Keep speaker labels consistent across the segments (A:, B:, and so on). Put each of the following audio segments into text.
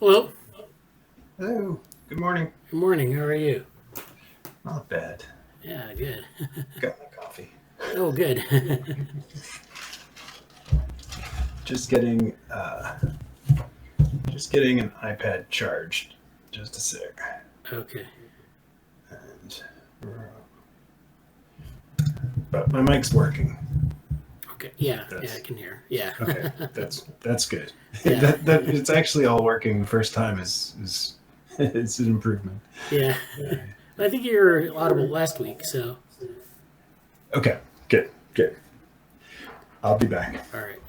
A: Hello.
B: Hello. Good morning.
A: Good morning. How are you?
B: Not bad.
A: Yeah, good.
B: Got my coffee.
A: Oh, good.
B: Just getting an iPad charged. Just a sec.
A: Okay.
B: And but my mic's working.
A: Okay. Yeah, I can hear. Yeah.
B: Okay. That's good.
A: Yeah.
B: that it's actually all working the first time is it's an improvement.
A: Yeah. I think you were audible last week, so.
B: Okay. Good. I'll be back.
A: All right.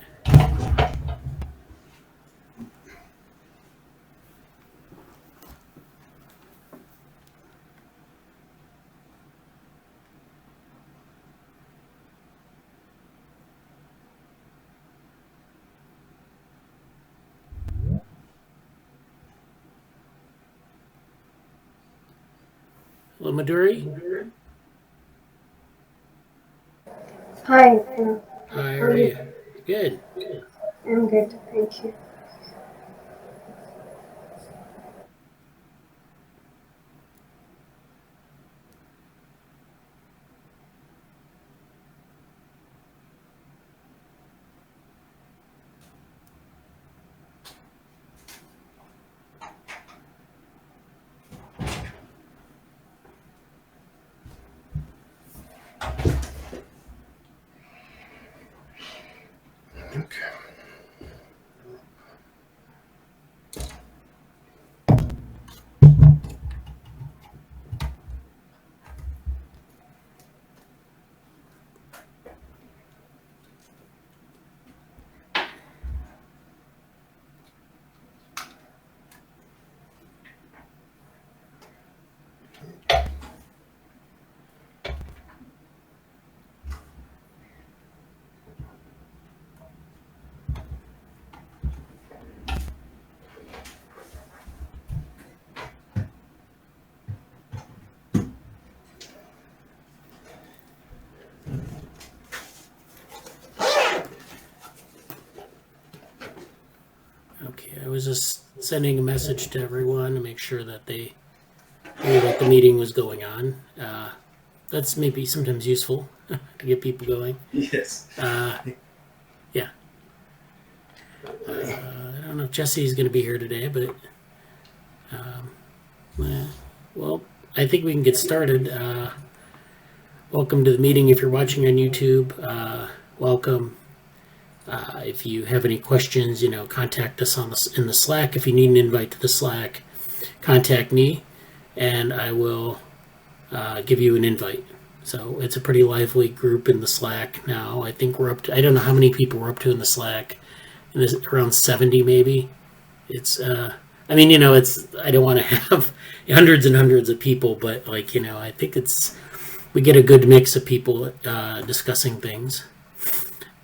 A: Hello, Madhuri.
C: Hi,
A: Hi, how are you? Good.
C: I'm good, thank you.
B: Okay.
A: Okay. I was just sending a message to everyone to make sure that they knew that the meeting was going on. That's maybe sometimes useful to get people going.
B: Yes.
A: Yeah. I don't know if Jesse's going to be here today, but well, I think we can get started. Welcome to the meeting. If you're watching on YouTube, welcome. If you have any questions, contact us in the Slack. If you need an invite to the Slack, contact me, and I will give you an invite. So it's a pretty lively group in the Slack now. I think we're up to, I don't know how many people we're up to in the Slack. And it's around 70 maybe. It's, I don't want to have hundreds and hundreds of people, but I think we get a good mix of people discussing things.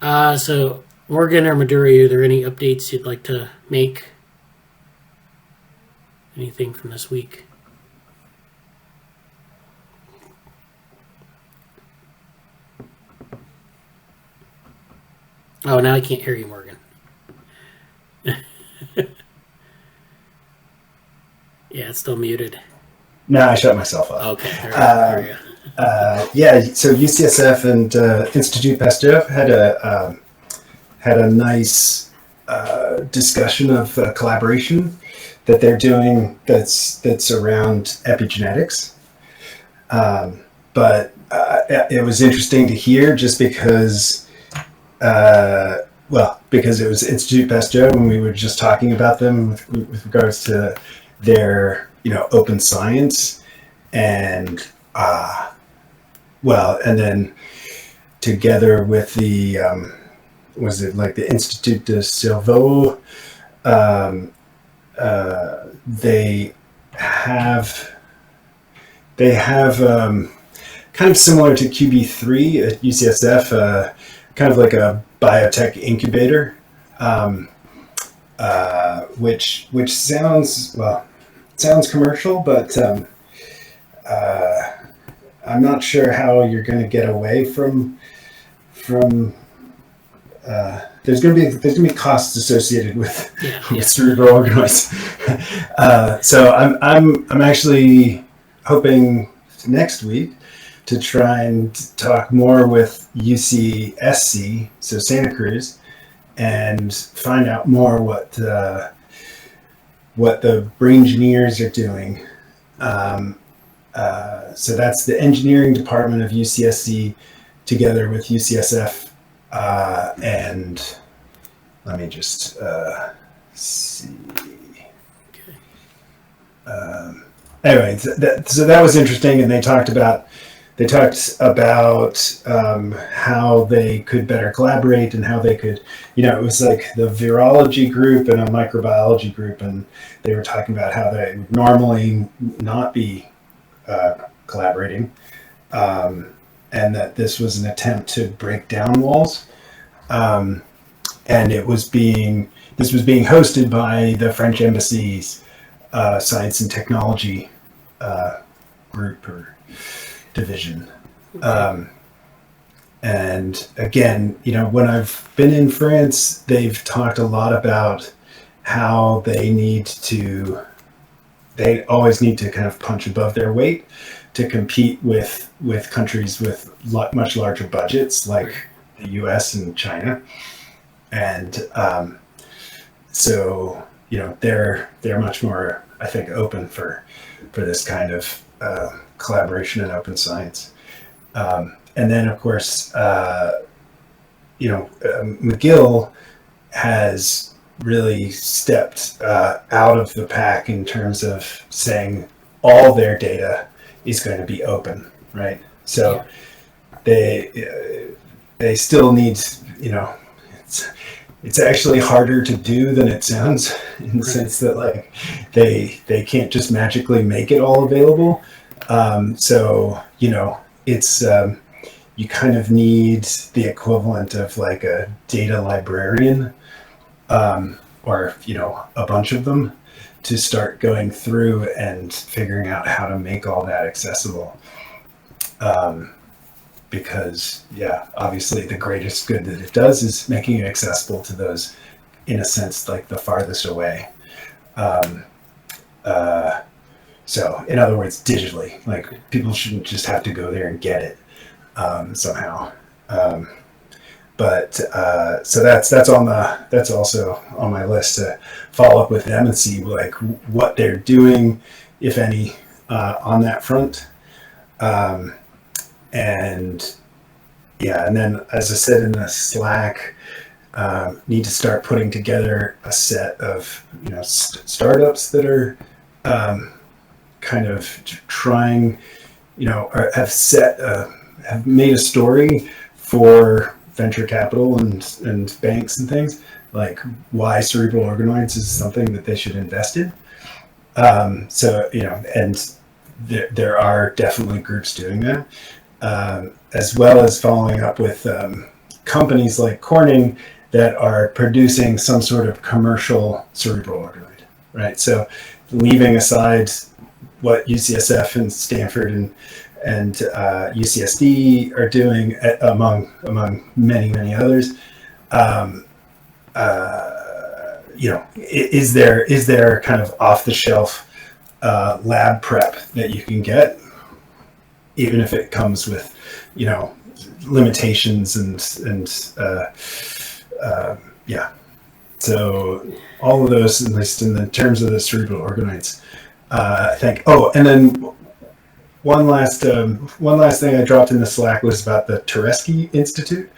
A: So Morgan or Madhuri, are there any updates you'd like to make? Anything from this week? Oh, now I can't hear you, Morgan. Yeah, it's still muted.
B: No, I shut myself off.
A: Okay, there we go.
B: Yeah, so UCSF and Institute Pasteur had a nice discussion of collaboration that they're doing that's around epigenetics. But it was interesting to hear just because it was Institute Pasteur when we were just talking about them with regards to their open science and and then together with the was it like the Institut de Cerveau, they have kind of similar to QB3 at UCSF, kind of like a biotech incubator, which sounds commercial, but I'm not sure how you're going to get away from the there's gonna be costs associated with
A: Yeah.
B: with cerebral organoids. So I'm actually hoping next week to try and talk more with UCSC, so Santa Cruz, and find out more what the brain engineers are doing. So that's the engineering department of UCSC together with UCSF, and let me just see.
A: Okay.
B: Anyway, so that was interesting, and they talked about how they could better collaborate and how they could, it was like the virology group and a microbiology group, and they were talking about how they would normally not be collaborating, and that this was an attempt to break down walls, and this was being hosted by the French Embassy's Science and Technology group or division. And again, when I've been in France, they've talked a lot about how they always need to kind of punch above their weight to compete with countries with much larger budgets like the US and China. And so they're much more, I think, open for this kind of collaboration and open science. And then, of course, McGill has really stepped out of the pack in terms of saying all their data is going to be open, right? So they still need, it's actually harder to do than it sounds, in the sense that like they can't just magically make it all available. So it's you kind of need the equivalent of like a data librarian, or a bunch of them, to start going through and figuring out how to make all that accessible. Because obviously the greatest good that it does is making it accessible to those, in a sense, like the farthest away. So in other words, digitally, like people shouldn't just have to go there and get it somehow. But so that's also on my list to follow up with them and see like what they're doing, if any, on that front. And then, as I said in the Slack, need to start putting together a set of startups that are kind of trying, or have made a story for venture capital and banks and things, like why cerebral organoids is something that they should invest in. So and there are definitely groups doing that. As well as following up with companies like Corning that are producing some sort of commercial cerebral organoid, right? So leaving aside what UCSF and Stanford and UCSD are doing, among many others, is there kind of off the shelf lab prep that you can get, even if it comes with, limitations and So all of those, at least in the terms of the cerebral organoids, I think. Oh, and then one last thing I dropped in the Slack was about the Trusky Institute.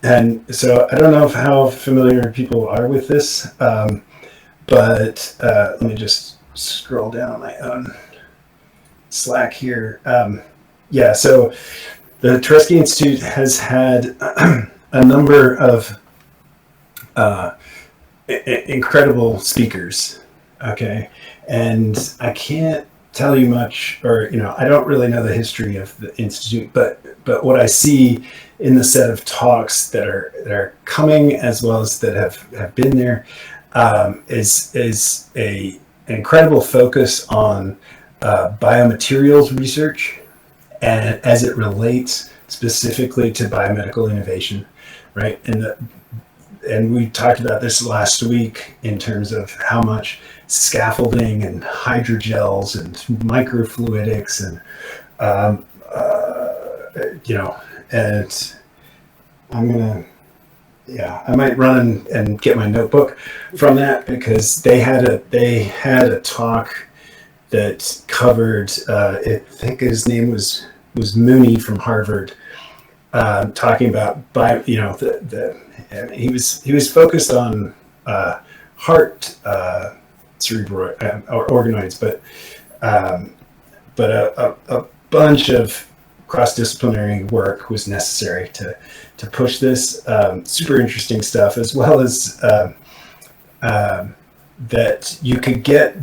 B: And so I don't know how familiar people are with this, but let me just scroll down my own Slack here. So the Trusky Institute has had a number of incredible speakers. Okay, and I can't tell you much, or I don't really know the history of the institute, but what I see in the set of talks that are coming, as well as that have been there, is an incredible focus on biomaterials research, and as it relates specifically to biomedical innovation. right? And we talked about this last week in terms of how much scaffolding and hydrogels and microfluidics and and I might run and get my notebook from that, because they had a talk that covered I think his name was Mooney from Harvard, talking about he was focused on heart cerebral or organoids, but a bunch of cross-disciplinary work was necessary to push this. Super interesting stuff, as well as that you could get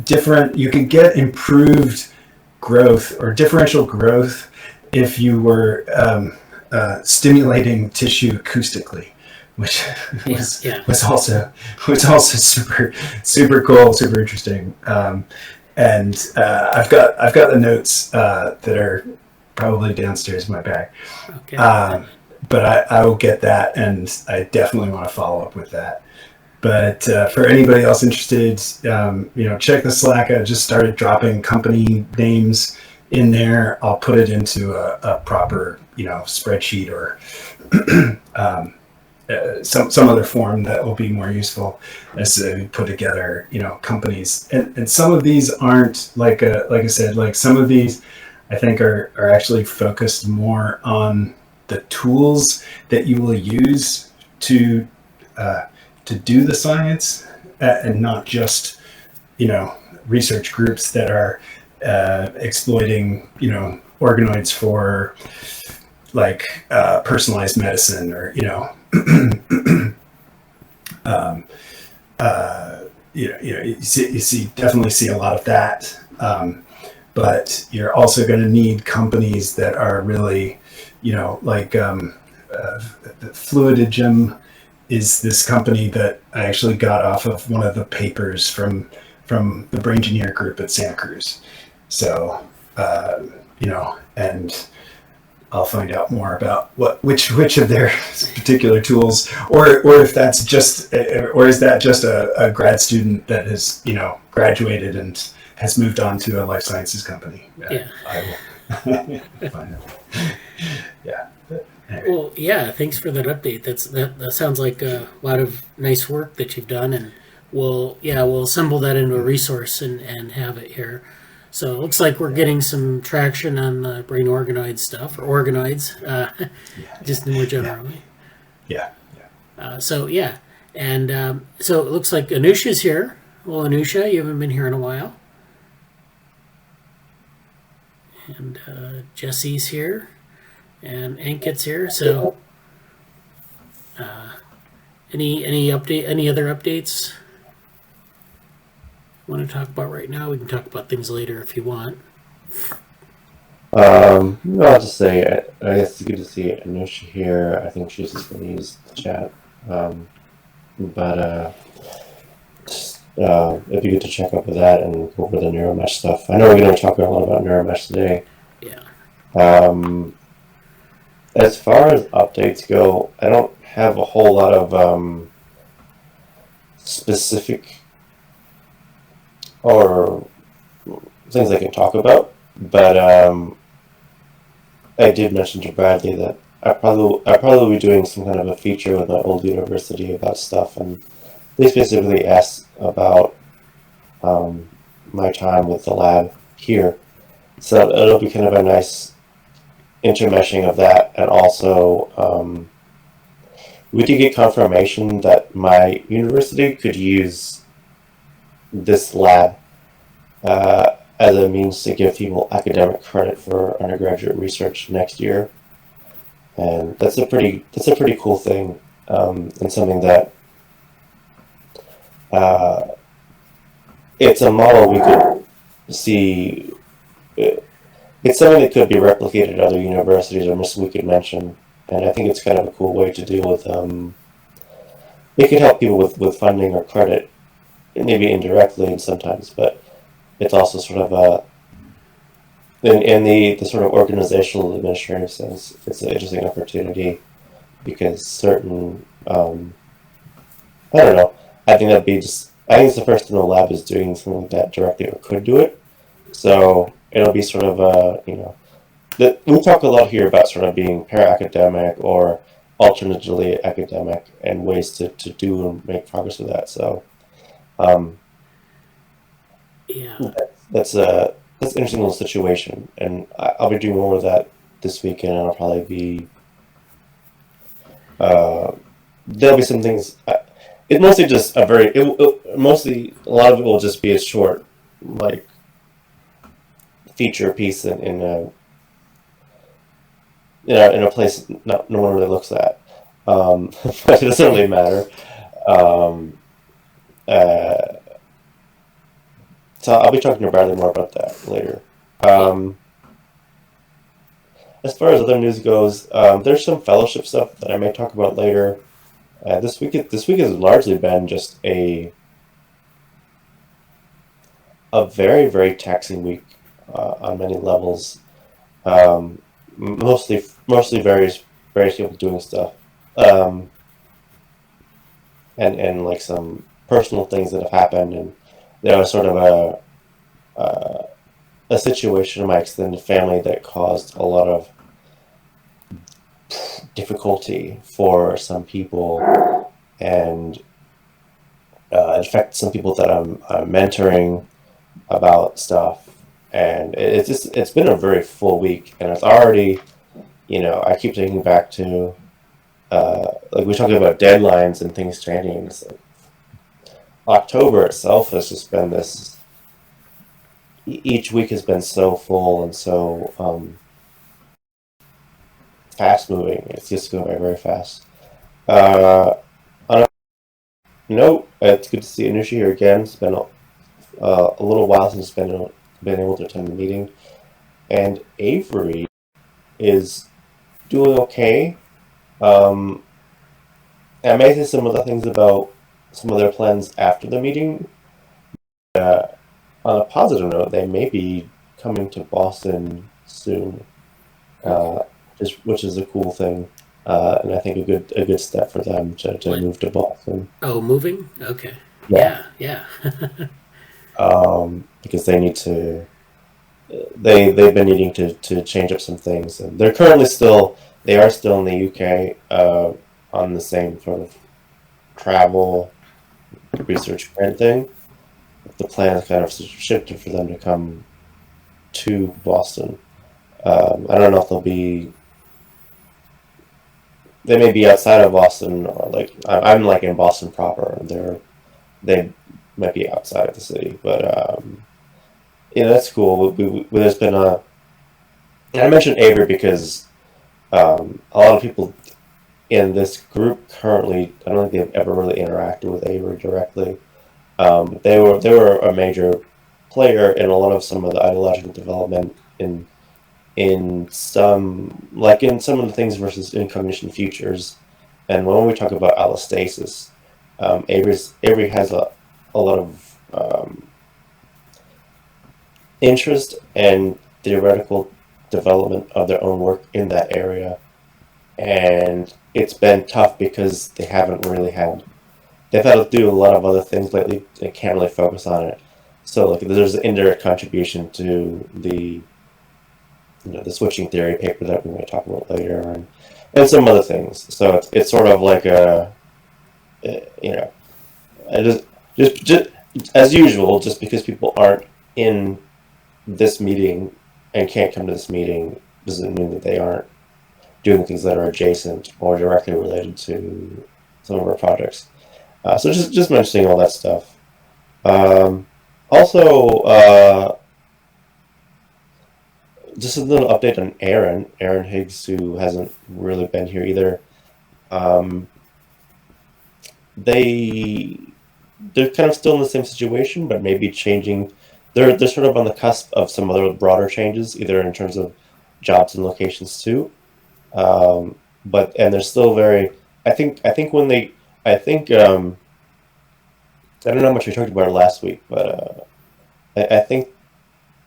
B: improved growth or differential growth if you were stimulating tissue acoustically, which was also super cool, super interesting. And I've got the notes that are probably downstairs in my bag.
A: Okay.
B: But I will get that, and I definitely want to follow up with that. But for anybody else interested, check the Slack. I just started dropping company names in there. I'll put it into a proper, spreadsheet or some other form that will be more useful as to put together, companies. And some of these aren't like I said, like some of these I think are actually focused more on the tools that you will use to do the science, and not just, research groups that are exploiting, organoids for like personalized medicine, or, you definitely see a lot of that. But you're also going to need companies that are really, like Fluidigem is this company that I actually got off of one of the papers from the Brain Engineer group at Santa Cruz. So, and I'll find out more about which of their particular tools, or if that's just, or is that just a grad student that has, graduated and has moved on to a life sciences company.
A: Yeah.
B: I will find out. Yeah. Anyway.
A: Well, yeah, thanks for that update. That sounds like a lot of nice work that you've done, and we'll assemble that into a resource and have it here. So it looks like we're getting some traction on the brain organoid stuff, or organoids, just more generally.
B: Yeah.
A: And so it looks like Anusha's here. Well, Anusha, you haven't been here in a while. And Jesse's here, and Ankit's here. So, any other updates you want to talk about right now? We can talk about things later if you want.
D: I'll just say I guess it's good to see Anusha here. I think she's just going to use the chat, it'd be good to check up with that and go over the Neuromatch stuff. I know we're going to talk a lot about Neuromatch today.
A: Yeah.
D: As far as updates go, I don't have a whole lot of specific or things I can talk about, but I did mention to Bradley that I probably be doing some kind of a feature with my old university about stuff, and they specifically asked about my time with the lab here. So it'll be kind of a nice intermeshing of that, and also we did get confirmation that my university could use this lab as a means to give people academic credit for undergraduate research next year, and that's a pretty cool thing, and something that it's a model we could see. It's something that could be replicated at other universities, or we could mention, and I think it's kind of a cool way to deal with. It could help people with funding or credit, maybe indirectly and sometimes, but it's also sort of in the sort of organizational administrative sense, it's an interesting opportunity. because certain I don't know. I think I think it's the first in the lab is doing something like that directly or could do it. So it'll be sort of we talk a lot here about sort of being para-academic or alternatively academic and ways to do and make progress with that. So
A: Yeah.
D: that's an interesting little situation, and I'll be doing more of that this weekend. And I'll probably be there'll be some things. It mostly just mostly a lot of it will just be a short like feature piece in a place no one really looks at, but it doesn't really matter. Um, uh, so I'll be talking to Bradley more about that later. As far as other news goes, there's some fellowship stuff that I may talk about later. This week has largely been just a very, very taxing week on many levels. Mostly various people doing stuff, and like some personal things that have happened, and there was sort of a situation in my extended family that caused a lot of difficulty for some people, and in fact, some people that I'm mentoring about stuff, and it's been a very full week, and it's already, I keep thinking back to like we're talking about deadlines and things changing. It's like October itself has just been this. Each week has been so full and so fast moving. It's just going by very fast. On a note, it's good to see Anusha here again. It's been a little while since been able to attend the meeting, and Avery is doing okay. I may say some of the things about some of their plans after the meeting. On a positive note, they may be coming to Boston soon, which is a cool thing, and I think a good step for them to move to Boston.
A: Oh, moving? Okay. Yeah.
D: Because they need to. They've been needing to change up some things, and they're currently still in the UK on the same sort of travel research grant thing. The plan is kind of shifted for them to come to Boston. I don't know if they may be outside of Boston, or like I'm like in Boston proper, and they might be outside of the city, but that's cool. There's been and I mentioned Avery because a lot of people in this group currently, I don't think they've ever really interacted with Avery directly. They were a major player in a lot of some of the ideological development in some of the things versus in cognition futures, and when we talk about allostasis, Avery has a lot of interest and theoretical development of their own work in that area, and it's been tough because they've had to do a lot of other things lately. They can't really focus on it. So like there's an indirect contribution to the switching theory paper that we might talk about later, and some other things. So it's sort of like just as usual, just because people aren't in this meeting and can't come to this meeting doesn't mean that they aren't doing things that are adjacent or directly related to some of our projects. So just mentioning all that stuff. Also, just a little update on Aaron Higgs, who hasn't really been here either. They're kind of still in the same situation, but maybe changing. They're sort of on the cusp of some other broader changes, either in terms of jobs and locations too. But they're still very. I think I don't know how much we talked about it last week, but I think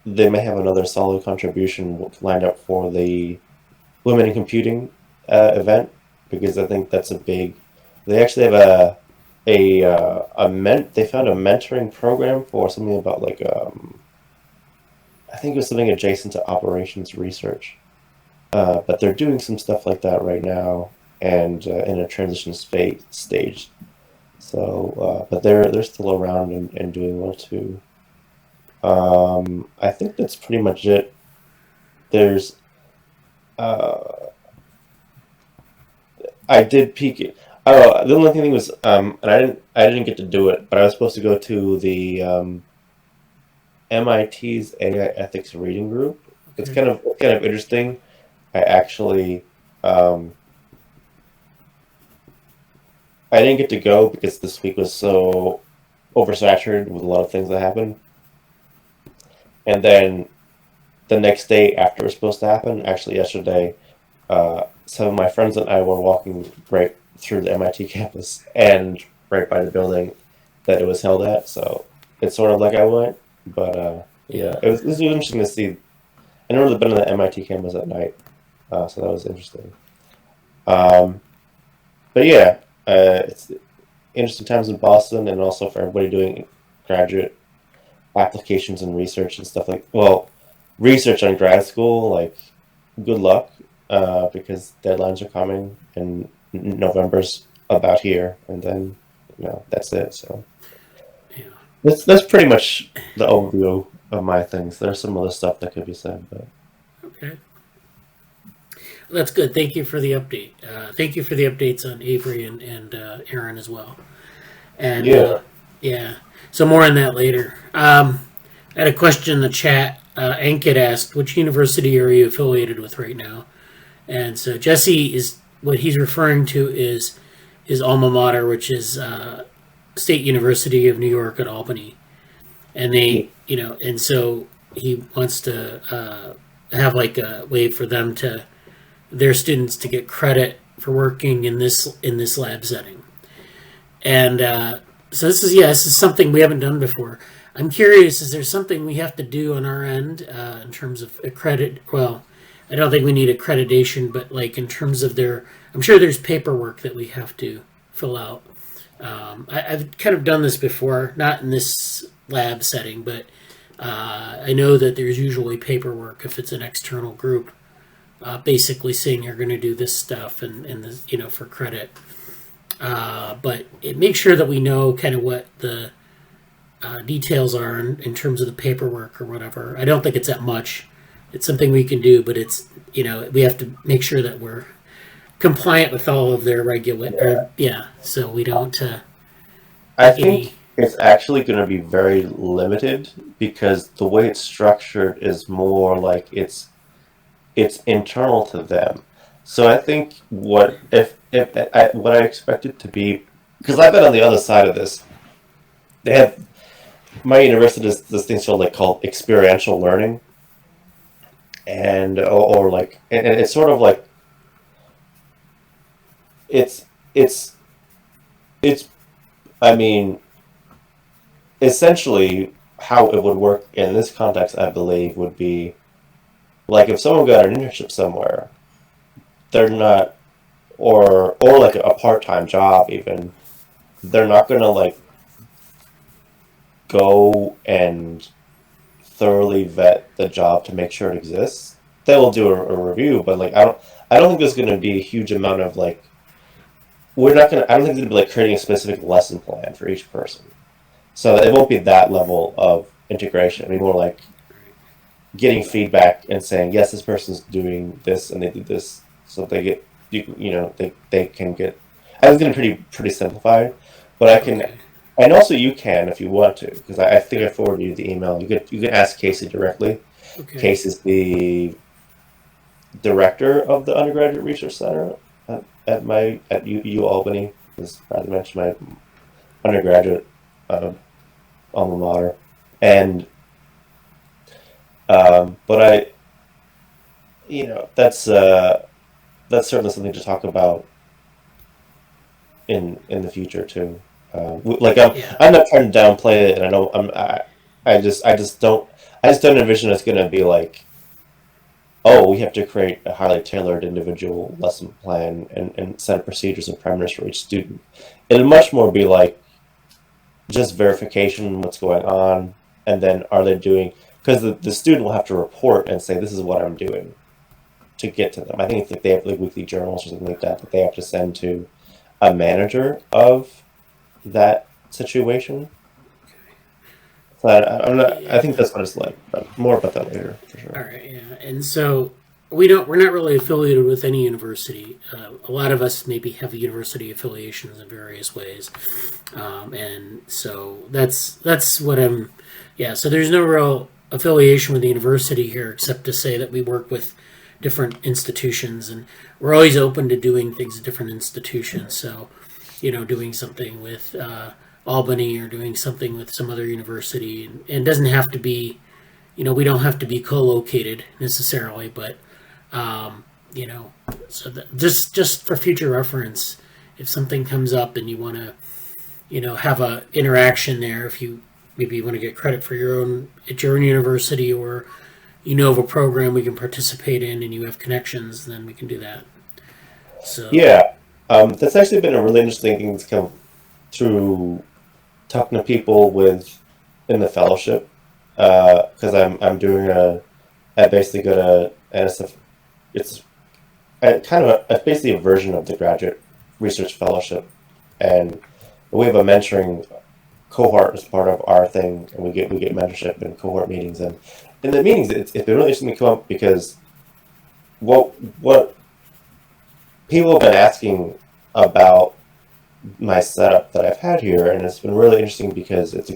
D: they may have another solid contribution lined up for the Women in Computing event because I think that's a big. They actually have they found a mentoring program for something about like I think it was something adjacent to operations research. But they're doing some stuff like that right now, and in a transition stage. So, but they're still around and doing well too. I think that's pretty much it. There's, I did peek it. Oh, the only thing was, and I didn't get to do it, but I was supposed to go to the MIT's AI ethics reading group. It's
A: Okay.
D: kind of interesting. I actually, um, I didn't get to go because this week was so oversaturated with a lot of things that happened. And then the next day after it was supposed to happen, actually yesterday, some of my friends and I were walking right through the MIT campus and right by the building that it was held at. So it's sort of like I went, but yeah,
A: Yeah.
D: it was interesting to see. I never really been on the MIT campus at night, so that was interesting. Um, but yeah, it's interesting times in Boston, and also for everybody doing graduate applications and research and stuff research on grad school. Like, good luck, because deadlines are coming, and November's about here, and then that's it. So
A: Yeah.
D: that's pretty much the overview of my things. There's some other stuff that could be said, but
A: Okay. Well, that's good. Thank you for the update. Thank you for the updates on Avery and Aaron as well. And
D: yeah.
A: yeah, so more on that later. I had a question in the chat. Ankit asked, "Which university are you affiliated with right now?" And so Jesse is what he's referring to is his alma mater, which is State University of New York at Albany, and and so he wants to have like a way for them to their students to get credit for working in this lab setting. And so this is something we haven't done before. I'm curious, is there something we have to do on our end in terms of accredit? Well, I don't think we need accreditation, but like in terms of I'm sure there's paperwork that we have to fill out. I've kind of done this before, not in this lab setting, but I know that there's usually paperwork if it's an external group, basically saying you're going to do this stuff and this, for credit. But make sure that we know kind of what the details are in terms of the paperwork or whatever. I don't think it's that much. It's something we can do, but it's we have to make sure that we're compliant with all of their so we don't.
D: I think it's actually going to be very limited because the way it's structured is more like it's internal to them. So I think what I expect it to be, because I've been on the other side of this. They have my university does this thing called experiential learning, and and it's sort of like it's I mean, essentially how it would work in this context, I believe, would be like if someone got an internship somewhere, they're not, or like a part-time job even, they're not gonna like go and thoroughly vet the job to make sure it exists. They will do a review, but like I don't think there's gonna be a huge amount of like I don't think they'd be like creating a specific lesson plan for each person. So it won't be that level of integration. It'll be more like getting feedback and saying, yes, this person's doing this and they did this, so they get they can get. I was going to pretty simplified, but I can,
A: Okay.
D: and also you can if you want to, because I think I forwarded you the email. You can ask Casey directly.
A: Okay.
D: Casey's the director of the undergraduate research center at U Albany. As I mentioned, my undergraduate alma mater, and but that's certainly something to talk about in the future too. I'm not trying to downplay it, and I know I just don't envision it's going to be like oh, we have to create a highly tailored individual lesson plan and set of procedures and parameters for each student. It'd much more be like just verification, what's going on, and then are they doing, because the student will have to report and say, this is what I'm doing to get to them. I think it's like they have like weekly journals or something like that that they have to send to a manager of that situation. So I'm not. I think that's what it's like. But more about that later, for
A: All
D: sure.
A: right, yeah, and so we're not really affiliated with any university. A lot of us maybe have university affiliations in various ways, and so that's what I'm. Yeah, so there's no real affiliation with the university here, except to say that we work with different institutions, and we're always open to doing things at different institutions. So, doing something with Albany or doing something with some other university, and it doesn't have to be, we don't have to be co-located necessarily, but so that just for future reference, if something comes up and you want to, have a interaction there, if you maybe you want to get credit for your own at your own university, or of a program we can participate in and you have connections, then we can do that. So
D: Yeah, that's actually been a really interesting thing to come through talking to people with in the fellowship. Because I'm doing I basically go to NSF. It's kind of basically a version of the graduate research fellowship, and we have a mentoring cohort as part of our thing, and we get mentorship in cohort meetings, and in the meetings it's been really interesting to come up because what people have been asking about my setup that I've had here, and it's been really interesting because I think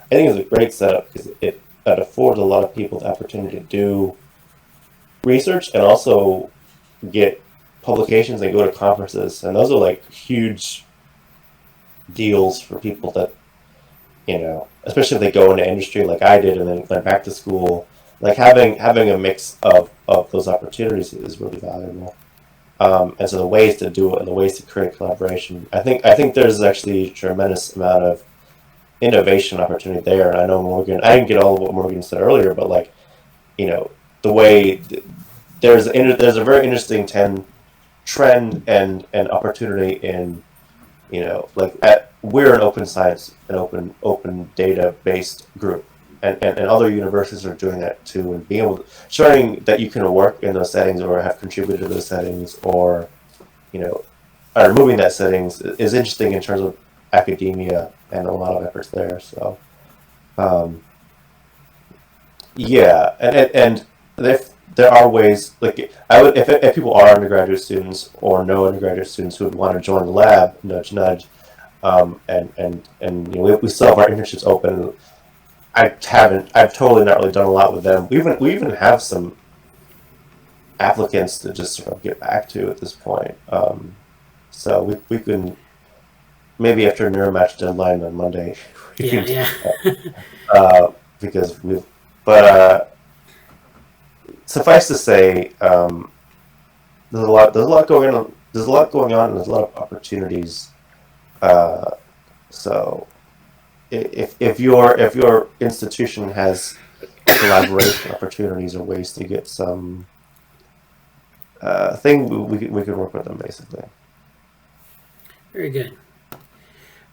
D: it's a great setup because it affords a lot of people the opportunity to do research and also get publications and go to conferences, and those are like huge deals for people that, especially if they go into industry like I did and then went back to school. Like having a mix of those opportunities is really valuable. And so the ways to do it and the ways to create collaboration, I think there's actually a tremendous amount of innovation opportunity there. And I know Morgan, I didn't get all of what Morgan said earlier, but like, the way there's a very interesting trend and opportunity in, we're an open science, an open data based group. And other universities are doing that too, and being able to showing that you can work in those settings or have contributed to those settings, or are moving that settings is interesting in terms of academia and a lot of efforts there. So, yeah, and there are ways, like I would, if people are undergraduate students or know undergraduate students who would want to join the lab, nudge nudge, and we still have our internships open. I've totally not really done a lot with them. We even have some applicants to just sort of get back to at this point. So we can, maybe after Neuromatch deadline on Monday, we can
A: yeah.
D: because but suffice to say, there's a lot going on. There's a lot going on, and there's a lot of opportunities. So if your institution has collaboration opportunities or ways to get some we can work with them basically.
A: Very good.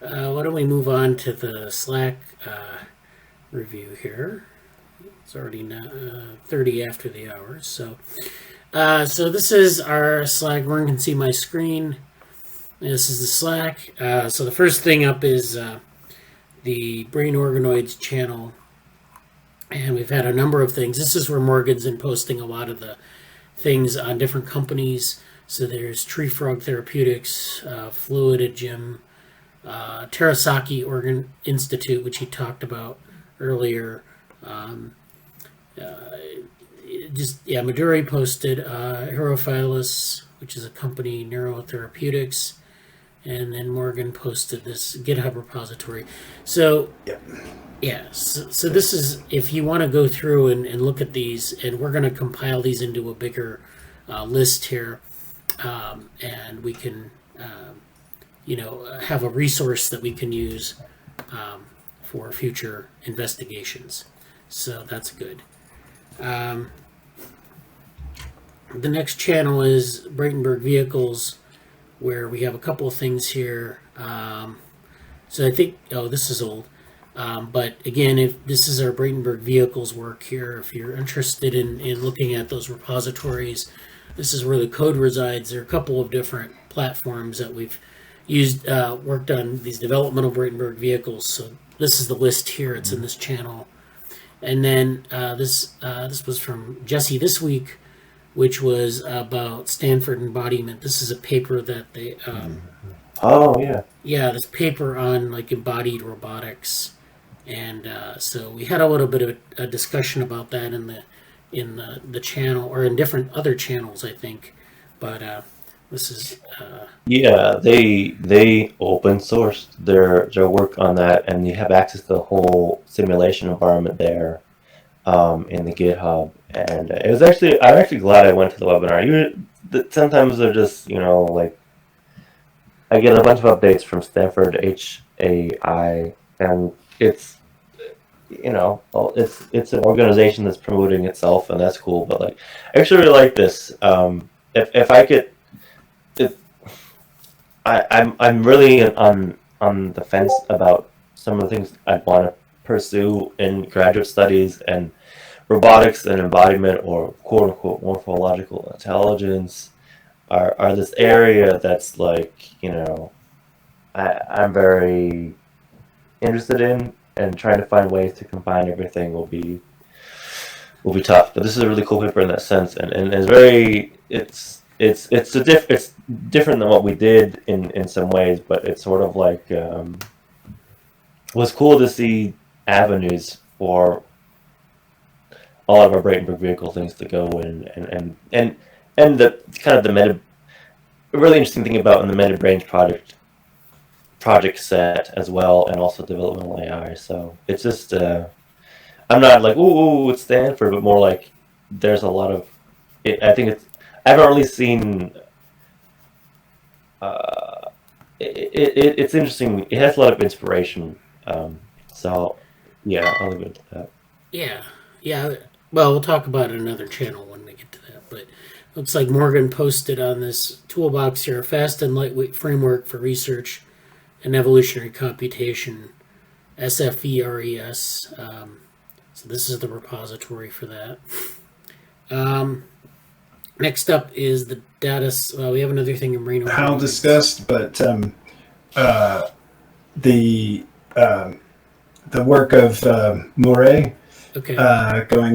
A: Why don't we move on to the Slack review here? It's already now 30 after the hour. So this is our Slack. Everyone can see my screen. This is the Slack. So the first thing up is the Brain Organoids channel. And we've had a number of things. This is where Morgan's been posting a lot of the things on different companies. So there's Tree Frog Therapeutics, Fluid Gym, Terasaki Organ Institute, which he talked about earlier. Madhuri posted Herophilus, which is a company, Neurotherapeutics, and then Morgan posted this GitHub repository. So,
B: Yep.
A: yeah, so this is, if you want to go through and look at these, and we're going to compile these into a bigger list here, and we can, have a resource that we can use for future investigations. So that's good. The next channel is Bradenburg Vehicles, where we have a couple of things here. So I think, oh, this is old. But again, if this is our Bradenburg Vehicles work here, if you're interested in looking at those repositories, this is where the code resides. There are a couple of different platforms that we've used, worked on these developmental Bradenburg vehicles. So this is the list here. It's in this channel. And then this was from Jesse this week, which was about Stanford embodiment. This is a paper that they
D: Oh yeah.
A: yeah, this paper on like embodied robotics, and so we had a little bit of a discussion about that in the channel, or in different other channels, I think. But this is
D: Yeah, they open sourced their work on that, and you have access to the whole simulation environment there in the GitHub. And it was actually I'm actually glad I went to the webinar. Sometimes they're just like I get a bunch of updates from Stanford HAI, and it's it's an organization that's promoting itself, and that's cool. But like, I actually really like this. If I could, if I'm really on the fence about some of the things I want to pursue in graduate studies, and robotics and embodiment, or quote unquote morphological intelligence, are this area that's like I'm very interested in, and trying to find ways to combine everything will be tough. But this is a really cool paper in that sense, and it's very it's different than what we did in some ways, but it's sort of like it was cool to see avenues for all of our Bradenburg vehicle things to go in, and the kind of the meta. A really interesting thing about in the Meta Brains project set as well, and also developmental AI. So it's just I'm not like ooh it's Stanford, but more like there's a lot of I think I haven't really seen it's interesting. It has a lot of inspiration. So yeah, I'll leave it at that.
A: yeah. Well, we'll talk about it in another channel when we get to that. But looks like Morgan posted on this toolbox here a fast and lightweight framework for research and evolutionary computation, SFERES. So this is the repository for that. Next up is the data. We have another thing in brain.
B: How discussed, but the work of Murray,
A: Okay.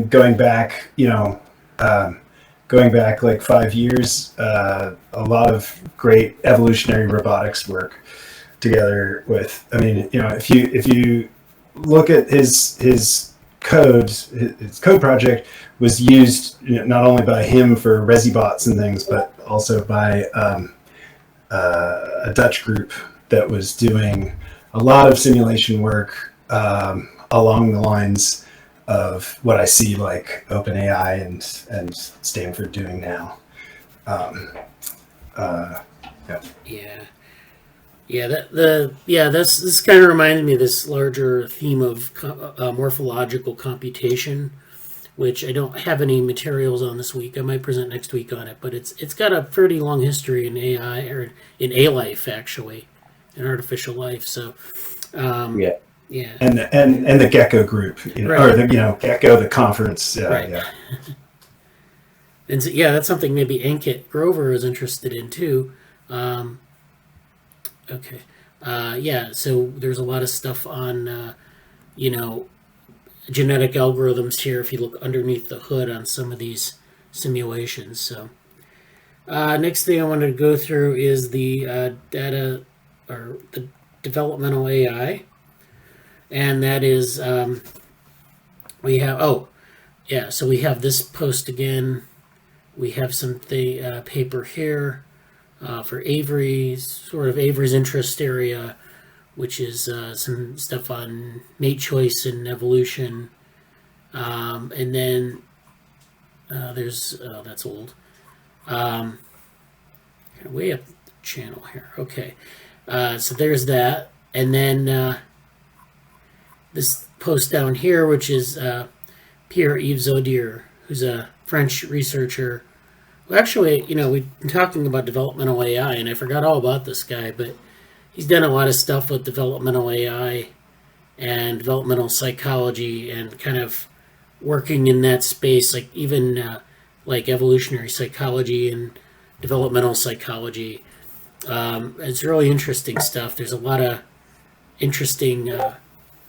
B: going back, going back like 5 years, a lot of great evolutionary robotics work together with. I mean, if you look at his code, his code project was used not only by him for ResiBots and things, but also by a Dutch group that was doing a lot of simulation work along the lines of what I see like OpenAI and Stanford doing now. This
A: kind of reminded me of this larger theme of morphological computation, which I don't have any materials on this week. I might present next week on it, but it's got a pretty long history in AI, or in A life actually, in artificial life. So
B: yeah.
A: Yeah.
B: And the Gecko group,
A: right.
B: Or the Gecko, the conference.
A: Right. Yeah. And so, that's something maybe Ankit Grover is interested in too. Okay. So there's a lot of stuff on, genetic algorithms here if you look underneath the hood on some of these simulations. So next thing I wanted to go through is the data, or the developmental AI. And that is, we have, so we have this post again. We have some paper here for Avery's interest area, which is some stuff on mate choice and evolution. And then there's, that's old. Way up the channel here. Okay. So there's that. And then this post down here, which is Pierre-Yves Zaudier, who's a French researcher, Well, actually, we've been talking about developmental AI, and I forgot all about this guy, but he's done a lot of stuff with developmental AI and developmental psychology and kind of working in that space, like even like evolutionary psychology and developmental psychology. It's really interesting stuff. There's a lot of interesting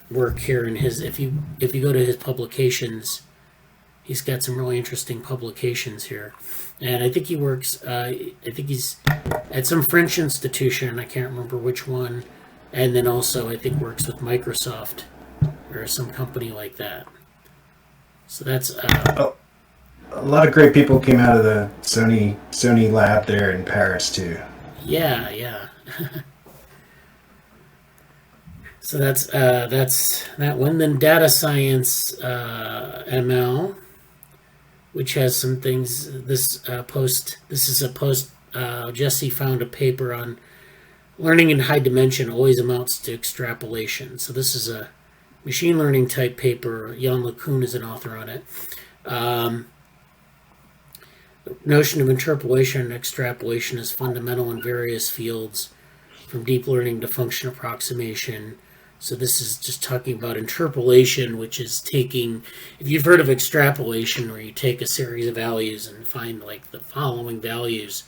A: work here in his. If you go to his publications, he's got some really interesting publications here, and I think he works. I think he's at some French institution. I can't remember which one, and then also I think works with Microsoft or some company like that. So that's
B: a lot of great people came out of the Sony lab there in Paris too.
A: yeah. So that's that one. Then data science ML, which has some things. This is a post. Jesse found a paper on learning in high dimension always amounts to extrapolation. So this is a machine learning type paper. Jan LeCun is an author on it. The notion of interpolation and extrapolation is fundamental in various fields, from deep learning to function approximation. So this is just talking about interpolation, which is taking, if you've heard of extrapolation, where you take a series of values and find like the following values.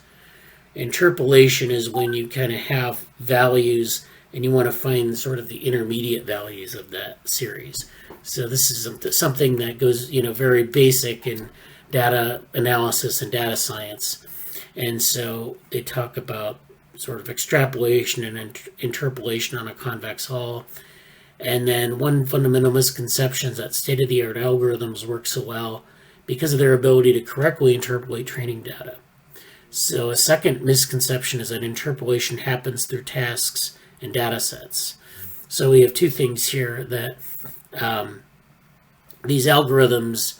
A: Interpolation is when you kind of have values and you want to find sort of the intermediate values of that series. So this is something that goes, very basic in data analysis and data science. And so they talk about sort of extrapolation and interpolation on a convex hull. And then one fundamental misconception is that state-of-the-art algorithms work so well because of their ability to correctly interpolate training data. So a second misconception is that interpolation happens through tasks and data sets. So we have two things here that these algorithms,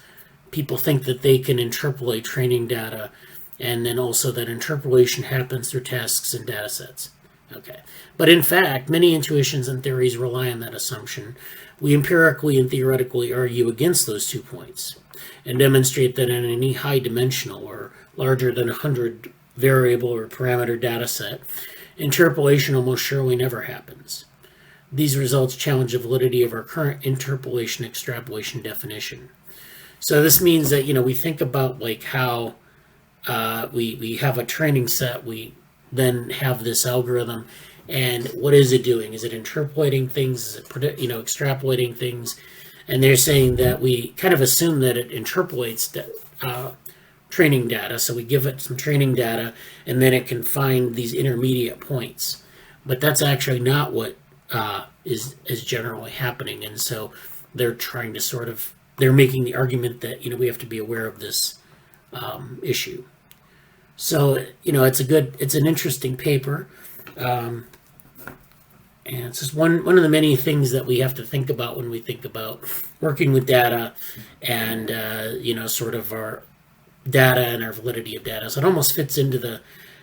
A: people think that they can interpolate training data, and then also that interpolation happens through tasks and data sets. Okay. But in fact, many intuitions and theories rely on that assumption. We empirically and theoretically argue against those 2 points and demonstrate that in any high dimensional or larger than 100 variable or parameter data set, interpolation almost surely never happens. These results challenge the validity of our current interpolation extrapolation definition. So this means that, we think about like how we have a training set, we then have this algorithm, and what is it doing? Is it interpolating things? Is it extrapolating things? And they're saying that we kind of assume that it interpolates training data. So we give it some training data, and then it can find these intermediate points. But that's actually not what is generally happening. And so they're trying to they're making the argument that we have to be aware of this issue. So it's an interesting paper, and it's just one of the many things that we have to think about when we think about working with data and sort of our data and our validity of data. So it almost fits into the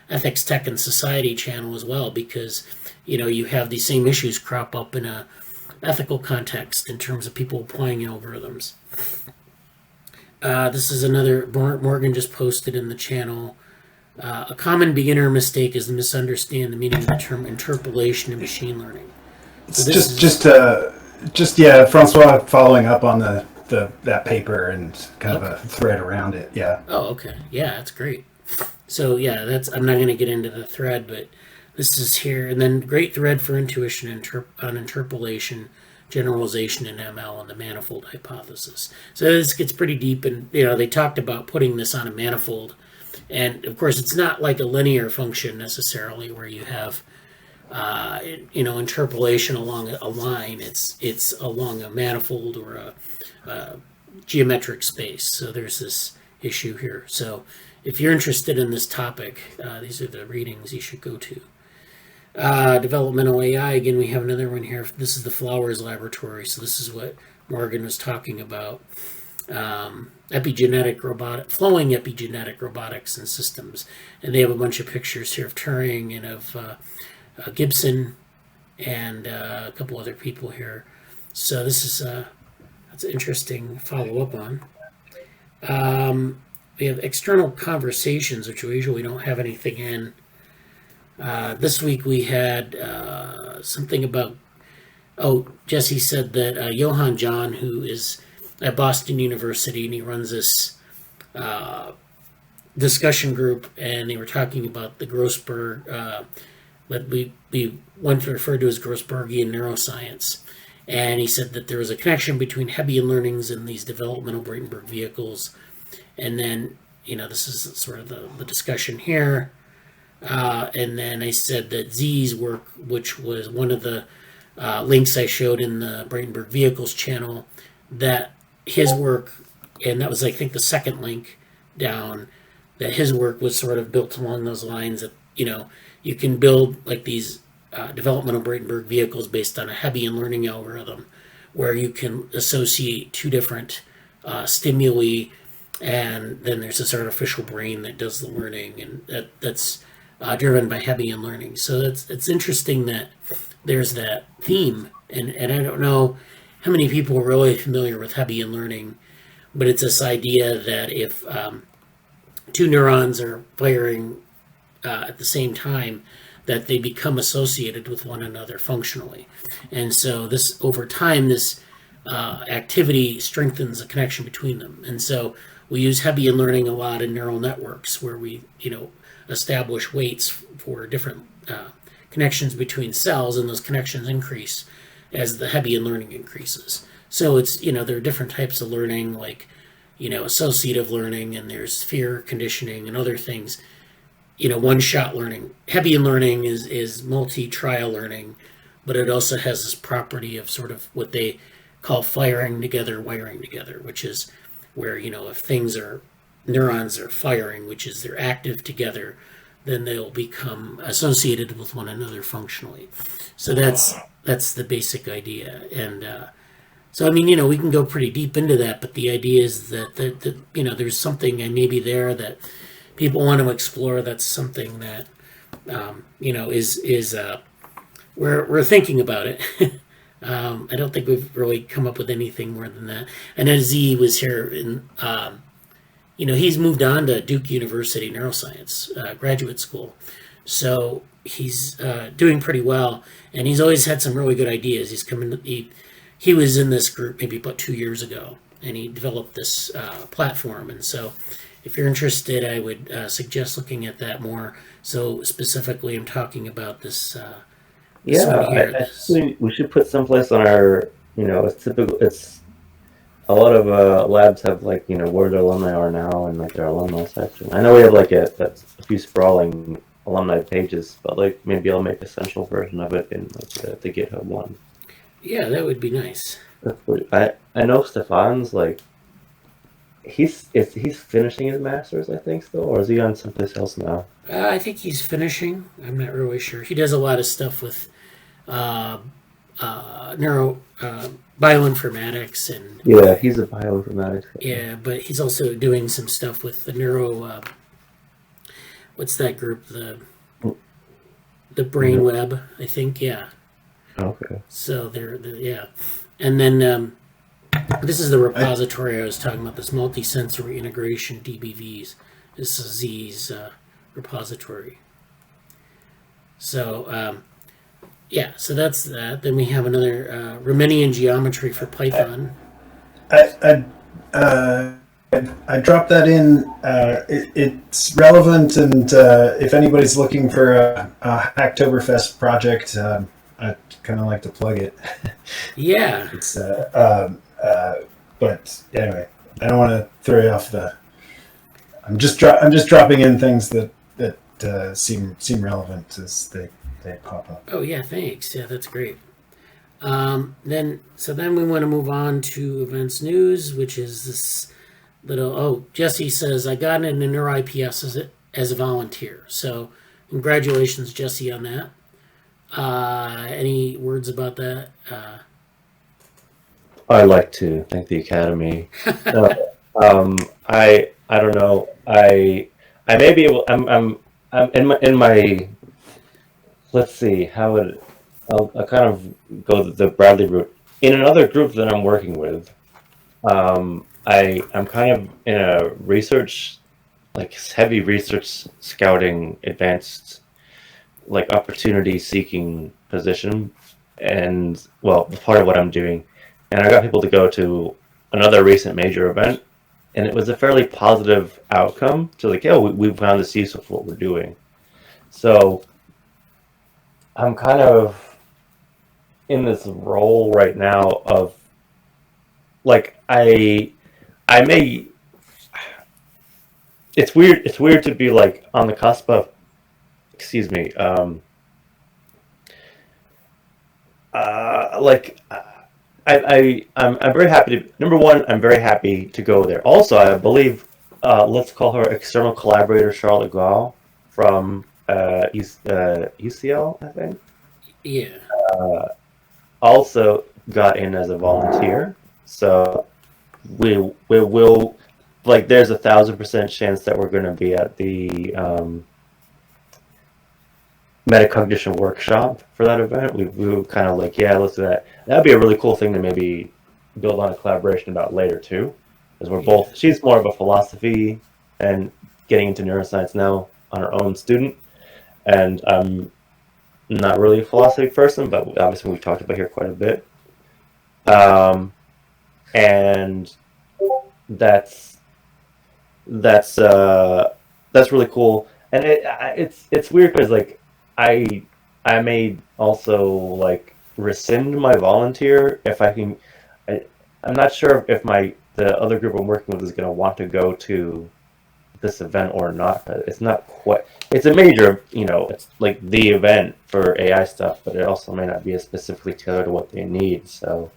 A: Ethics, Tech, and Society channel as well, because you have these same issues crop up in a ethical context in terms of people applying algorithms. This is another Morgan just posted in the channel. A common beginner mistake is to misunderstand the meaning of the term interpolation in machine learning. So
B: Francois following up on that paper and kind of a thread around it. Yeah.
A: Oh, okay. Yeah, that's great. So yeah, I'm not going to get into the thread, but this is here, and then great thread for intuition on interpolation, generalization in ML, and the manifold hypothesis. So this gets pretty deep, and they talked about putting this on a manifold. And of course, it's not like a linear function necessarily, where you have, interpolation along a line. It's along a manifold or a geometric space. So there's this issue here. So if you're interested in this topic, these are the readings you should go to. Developmental AI. Again, we have another one here. This is the Flowers Laboratory. So this is what Morgan was talking about. Flowing epigenetic robotics and systems, and they have a bunch of pictures here of Turing and of Gibson and a couple other people here. So this is that's an interesting follow up on. we have external conversations, which we usually don't have anything in. This week we had something about. Oh, Jesse said that Johann John, who is at Boston University, and he runs this discussion group, and they were talking about the Grossberg, what we once referred to as Grossbergian neuroscience. And he said that there was a connection between Hebbian learnings and these developmental Bradenburg vehicles. And then, this is sort of the discussion here. And then I said that Z's work, which was one of the links I showed in the Bradenburg Vehicles channel, that his work, and that was, I think, the second link down, that his work was sort of built along those lines that, you can build like these developmental Bradenburg vehicles based on a Hebbian learning algorithm where you can associate two different stimuli, and then there's this artificial brain that does the learning, and that's driven by Hebbian learning. So it's interesting that there's that theme, and I don't know how many people are really familiar with Hebbian learning, but it's this idea that if two neurons are firing at the same time, that they become associated with one another functionally. And so this, over time, this activity strengthens the connection between them. And so we use Hebbian learning a lot in neural networks where we, establish weights for different connections between cells, and those connections increase as the Hebbian learning increases. So it's, there are different types of learning, like, associative learning, and there's fear conditioning and other things. One-shot learning. Hebbian learning is multi-trial learning, but it also has this property of sort of what they call firing together, wiring together, which is where, if neurons are firing, which is they're active together, then they'll become associated with one another functionally. So that's the basic idea. And so, we can go pretty deep into that, but the idea is that there's something maybe there that people want to explore. That's something that is we're thinking about it. I don't think we've really come up with anything more than that. I know Z was here, and he's moved on to Duke University Neuroscience graduate school, so he's doing pretty well, and he's always had some really good ideas. He was in this group maybe about 2 years ago, and he developed this platform, and so. If you're interested, I would suggest looking at that more. So specifically, I'm talking about this.
D: I think we should put someplace on our. It's typical. It's a lot of labs have where their alumni are now and their alumni section. I know we have a few sprawling alumni pages, but maybe I'll make a central version of it in the GitHub one.
A: Yeah, that would be nice.
D: I know Stefan's He's finishing his master's, I think, still, or is he on someplace else now?
A: I think he's finishing. I'm not really sure. He does a lot of stuff with bioinformatics and.
D: Yeah, he's a bioinformatics guy.
A: Yeah, but he's also doing some stuff with the neuro. What's that group? The brain web, I think. Yeah.
D: Okay.
A: So they're yeah, and then. This is the repository I was talking about, this multi-sensory integration DBVs. This is Z's repository. So, so that's that. Then we have another Riemannian geometry for Python.
B: I dropped that in. It's relevant, and if anybody's looking for a Hacktoberfest project, I kind of like to plug it.
A: Yeah.
B: It's but anyway, I don't want to throw you off the. I'm just dropping in things that seem relevant as they pop up.
A: Oh yeah, thanks. Yeah, that's great. Then we want to move on to events news, which is this little. Oh, Jesse says I got in an NeurIPS as a volunteer. So congratulations, Jesse, on that. Any words about that?
D: I'd like to thank the Academy. I don't know. I may be able. I'm in my. Let's see how it. I'll kind of go the Bradley route. In another group that I'm working with, I'm kind of in a research like heavy research scouting, advanced like opportunity seeking position, and well, part of what I'm doing, and I got people to go to another recent major event, and it was a fairly positive outcome. So like, yeah, we found this useful for what we're doing. So I'm kind of in this role right now of like I may it's weird to be like on the cusp of, excuse me, like I'm very happy to, number one, I'm very happy to go there. Also, I believe let's call her external collaborator Charlotte Gall from UCL, I think,
A: Yeah.
D: also got in as a volunteer. So we will, like, there's 1,000% chance that we're going to be at the metacognition workshop for that event. We were kind of like, yeah, let's do that. That'd be a really cool thing to maybe build on a collaboration about later too, because we're both. She's more of a philosophy and getting into neuroscience now on her own student, and I'm not really a philosophy person, but obviously we've talked about here quite a bit. And that's that's uh, that's really cool. And it's weird because like I I may also like rescind my volunteer if I can. I, I'm not sure if my the other group I'm working with is going to want to go to this event or not. It's not quite. It's a major, it's like the event for AI stuff, but it also may not be as specifically tailored to what they need. So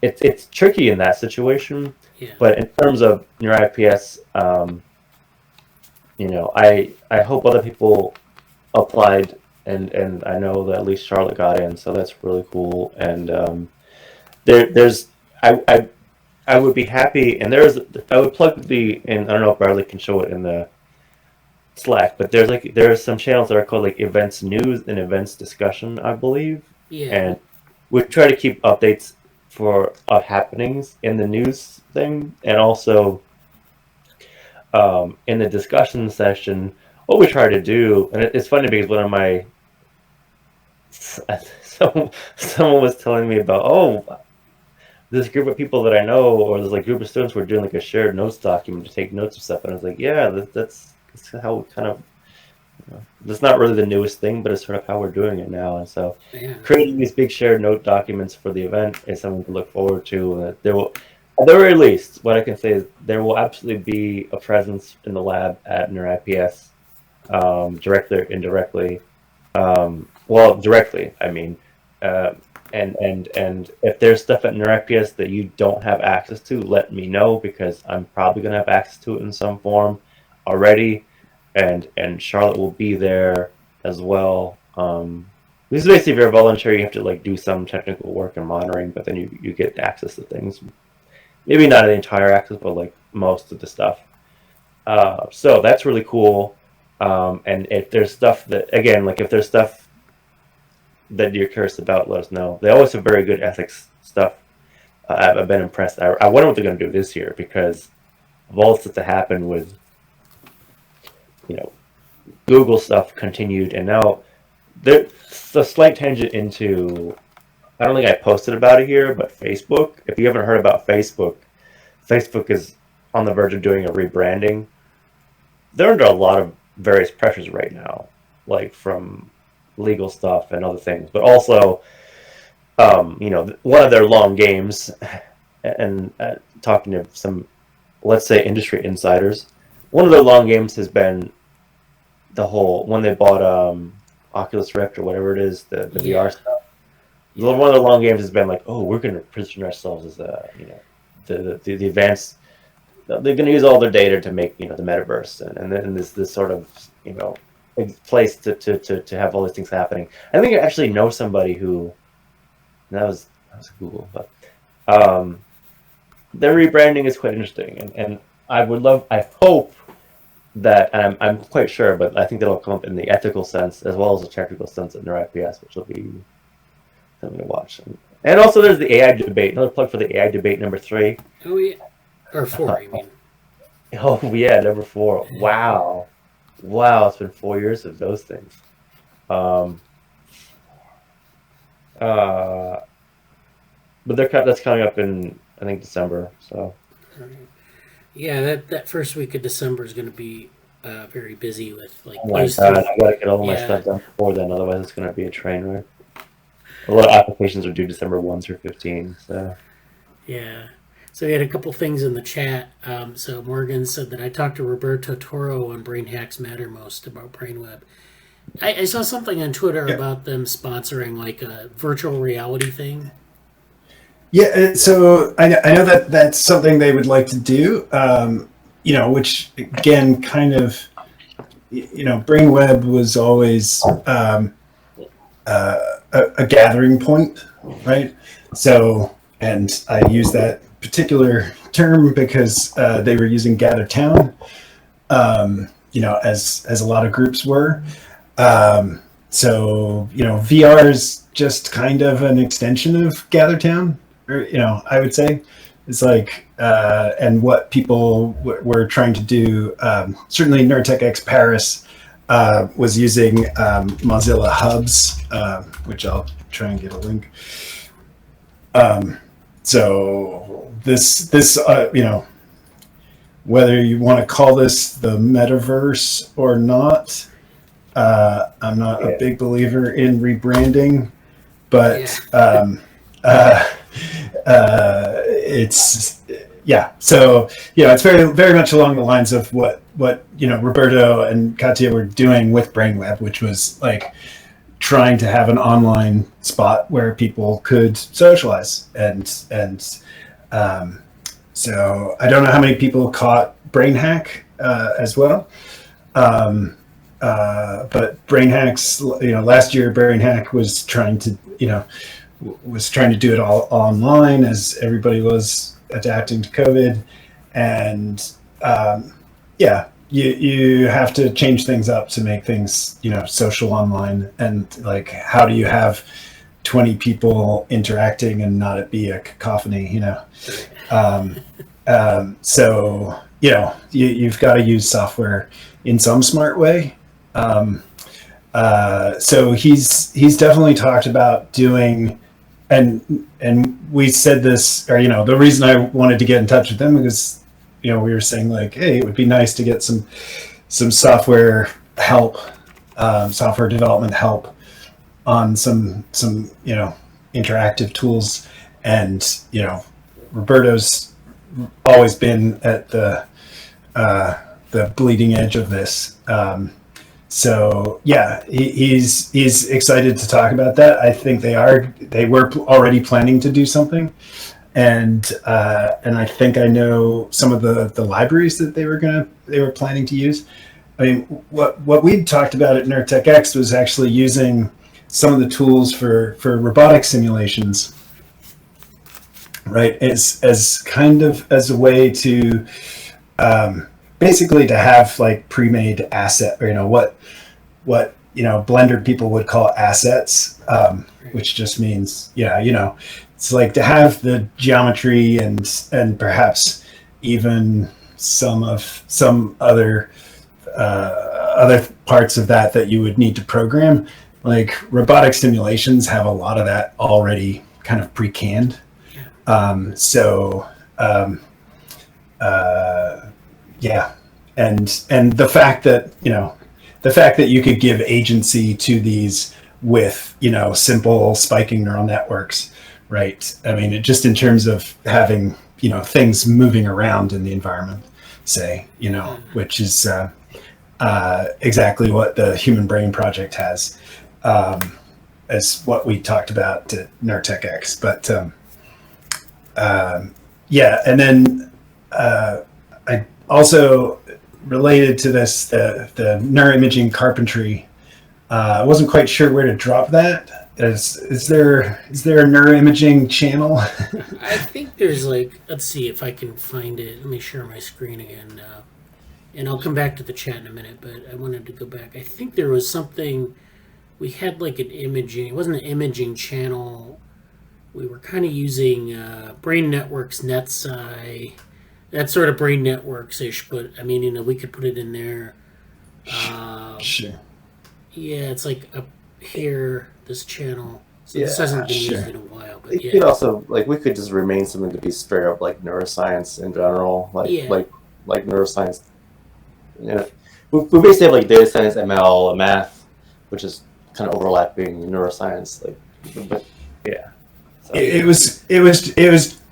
D: it's tricky in that situation.
A: Yeah.
D: But in terms of your IPS, I hope other people applied, and I know that at least Charlotte got in, so that's really cool. And there's I would be happy, and I would plug and I don't know if Bradley can show it in the Slack, but there are some channels that are called like events news and events discussion, I believe.
A: Yeah.
D: And we try to keep updates for happenings in the news thing, and also in the discussion session, what we try to do, and it's funny because one of my someone was telling me about, this group of people that I know, or this like group of students were doing like a shared notes document to take notes of stuff, and I was like, yeah, that's how we kind of, that's not really the newest thing, but it's sort of how we're doing it now. And so
A: Yeah.
D: creating these big shared note documents for the event is something to look forward to. There will, at the very least, what I can say is there will absolutely be a presence in the lab at NeurIPS, directly or indirectly. Well, directly, I mean, and if there's stuff at NeurIPS that you don't have access to, let me know, because I'm probably gonna have access to it in some form already, and Charlotte will be there as well. This is basically, if you're a volunteer, you have to like do some technical work and monitoring, but then you get access to things. Maybe not the entire access, but like most of the stuff. So that's really cool. And if there's stuff that, again, like if there's stuff that you're curious about, let us know. They always have very good ethics stuff. I've been impressed. I wonder what they're going to do this year, because of all the stuff that happened with, Google stuff continued, and now there's a slight tangent into, I don't think I posted about it here, but Facebook. If you haven't heard about Facebook, Facebook is on the verge of doing a rebranding. They're under a lot of various pressures right now, like from legal stuff and other things, but also, one of their long games, and talking to some, let's say, industry insiders, one of their long games has been the whole, when they bought Oculus Rift or whatever it is, the VR stuff. One of the long games has been like, oh, we're going to position ourselves as the advanced. They're going to use all their data to make the metaverse, and then this sort of place to have all these things happening. I think I actually know somebody who, that was Google, but their rebranding is quite interesting, and I hope that, and I'm quite sure, but I think that'll come up in the ethical sense as well as the technical sense at NeurIPS, which will be something to watch. And also there's the AI debate. Another plug for the AI debate number 3.
A: Oh yeah. Or 4, you mean?
D: Oh yeah, number 4. Wow, it's been 4 years of those things. Um, uh, but that's coming up in, I think, December. So
A: Yeah, that first week of December is going to be very busy with like
D: oh my god,
A: poster.
D: I gotta get all my
A: Yeah,
D: stuff done before then, otherwise it's gonna be a train wreck. A lot of applications are due December 1 through 15. So
A: yeah. So we had a couple things in the chat. So Morgan said that I talked to Roberto Toro on Brain Hacks Matter Most about BrainWeb. I saw something on Twitter
B: Yeah.
A: about them sponsoring like a virtual reality thing.
B: Yeah, so I know that that's something they would like to do, which again, kind of, BrainWeb was always a gathering point, right? So, and I use that particular term because they were using Gather Town, as a lot of groups were. So, VR is just kind of an extension of GatherTown, or, I would say. It's like, and what people were trying to do, certainly NerdTech X Paris was using Mozilla Hubs, which I'll try and get a link. So this, whether you want to call this the metaverse or not, I'm not a big believer in rebranding, but
A: Yeah.
B: it's yeah. So it's very very much along the lines of what Roberto and Katia were doing with BrainWeb, which was like trying to have an online spot where people could socialize and so I don't know how many people caught Brain Hack as well. But Brain Hacks, last year Brain Hack was trying to, do it all online as everybody was adapting to COVID, and you have to change things up to make things, social online, and like, how do you have 20 people interacting and not it be a cacophony, so you've got to use software in some smart way. So he's definitely talked about doing, and we said this, or the reason I wanted to get in touch with him because we were saying like, hey, it would be nice to get some software help, software development help on some interactive tools, and Roberto's always been at the bleeding edge of this. So yeah, he's excited to talk about that. I think they were already planning to do something, and I think I know some of the libraries that they were planning to use. I mean, what we'd talked about at NerdTech X was actually using some of the tools for robotic simulations, right? As kind of as a way to basically to have like pre-made asset, or what Blender people would call assets, which just means it's like to have the geometry and perhaps even some other parts of that you would need to program. Like robotic simulations have a lot of that already kind of pre-canned. Yeah, and the fact that you could give agency to these with simple spiking neural networks, right? I mean, it just in terms of having things moving around in the environment, say, which is exactly what the Human Brain Project has, as what we talked about at NerdTech X. But yeah, and then I also related to this, the neuroimaging carpentry. I wasn't quite sure where to drop that. Is there a neuroimaging channel?
A: I think there's like, let's see if I can find it. Let me share my screen again. And I'll come back to the chat in a minute, but I wanted to go back. I think there was something, we had like an imaging, it wasn't an imaging channel. We were kind of using Brain Networks, NetSci, That's sort of brain networks-ish, but I mean, we could put it in there.
B: Sure.
A: Yeah, it's like up here, this channel. So this
D: Yeah,
A: hasn't been used
B: sure.
A: in a while, but
D: it
A: yeah.
D: could also, like, we could just remain something to be straight up like neuroscience in general,
A: Yeah.
D: like neuroscience. You know, we basically have like data science, ML, math, which is kind of overlapping neuroscience. Like, but yeah. So.
B: It was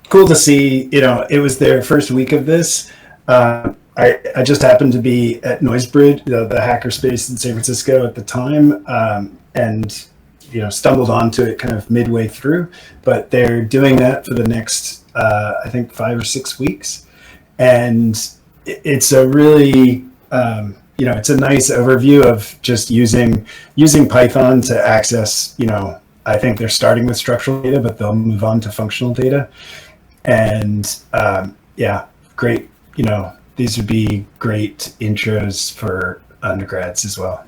B: cool to see. It was their first week of this. I just happened to be at Noisebridge, the hackerspace in San Francisco at the time, and stumbled onto it kind of midway through. But they're doing that for the next, I think, 5 or 6 weeks, and it's a really it's a nice overview of just using Python to access. I think they're starting with structural data, but they'll move on to functional data, and great. These would be great intros for undergrads as well.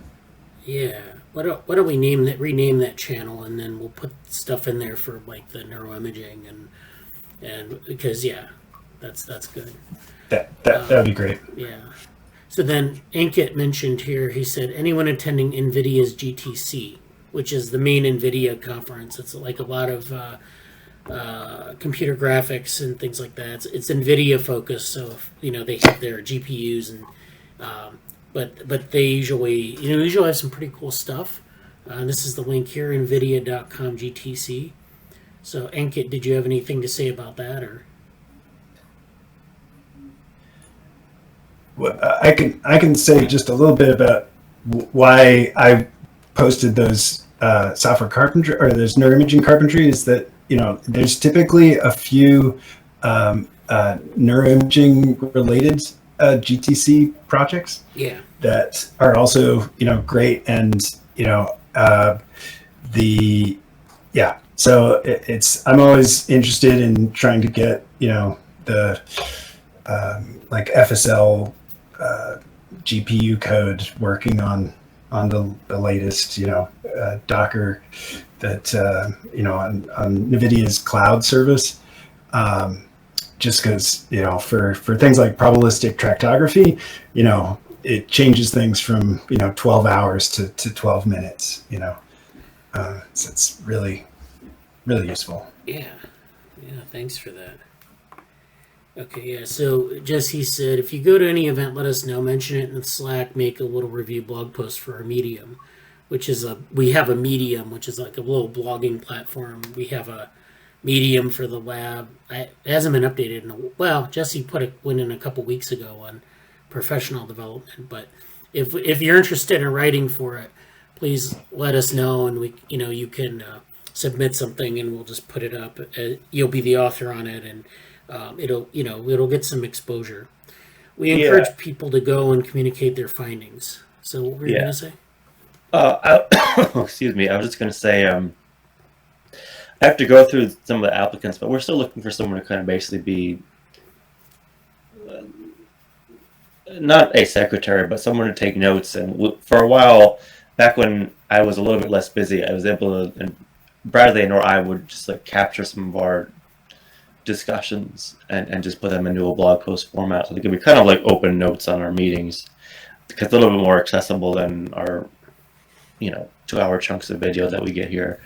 A: Yeah. Why don't we rename that channel, and then we'll put stuff in there for like the neuroimaging and because that's good.
B: That would be great.
A: Yeah. So then Ankit mentioned here, he said, anyone attending NVIDIA's GTC, which is the main NVIDIA conference. It's like a lot of computer graphics and things like that. It's NVIDIA focused, so they have their GPUs and but they usually have some pretty cool stuff. This is the link here, nvidia.com GTC. So Ankit, did you have anything to say about that, or?
B: Well, I can say just a little bit about why I posted those software carpentry or those neuroimaging carpentry. Is that there's typically a few neuroimaging related GTC projects that are also great, and so I'm always interested in trying to get the like FSL GPU code working on the latest Docker that on NVIDIA's cloud service, just because for things like probabilistic tractography, it changes things from 12 hours to 12 minutes. So it's really useful.
A: Yeah, thanks for that. Okay, yeah, so Jesse said, if you go to any event, let us know, mention it in the Slack, make a little review blog post for our Medium, we have a Medium, which is like a little blogging platform. We have a Medium for the lab. It hasn't been updated Jesse went in a couple weeks ago on professional development, but if you're interested in writing for it, please let us know, and you can submit something, and we'll just put it up. You'll be the author on it, and it'll get some exposure. We encourage people to go and communicate their findings. So what were you going to say?
D: Excuse me. I was just going to say, I have to go through some of the applicants, but we're still looking for someone to kind of basically be not a secretary, but someone to take notes. And for a while, back when I was a little bit less busy, I was able to, and Bradley or I would just like capture some of our discussions and just put them into a blog post format, so they could be kind of like open notes on our meetings, because it's a little bit more accessible than our 2-hour chunks of video that we get here.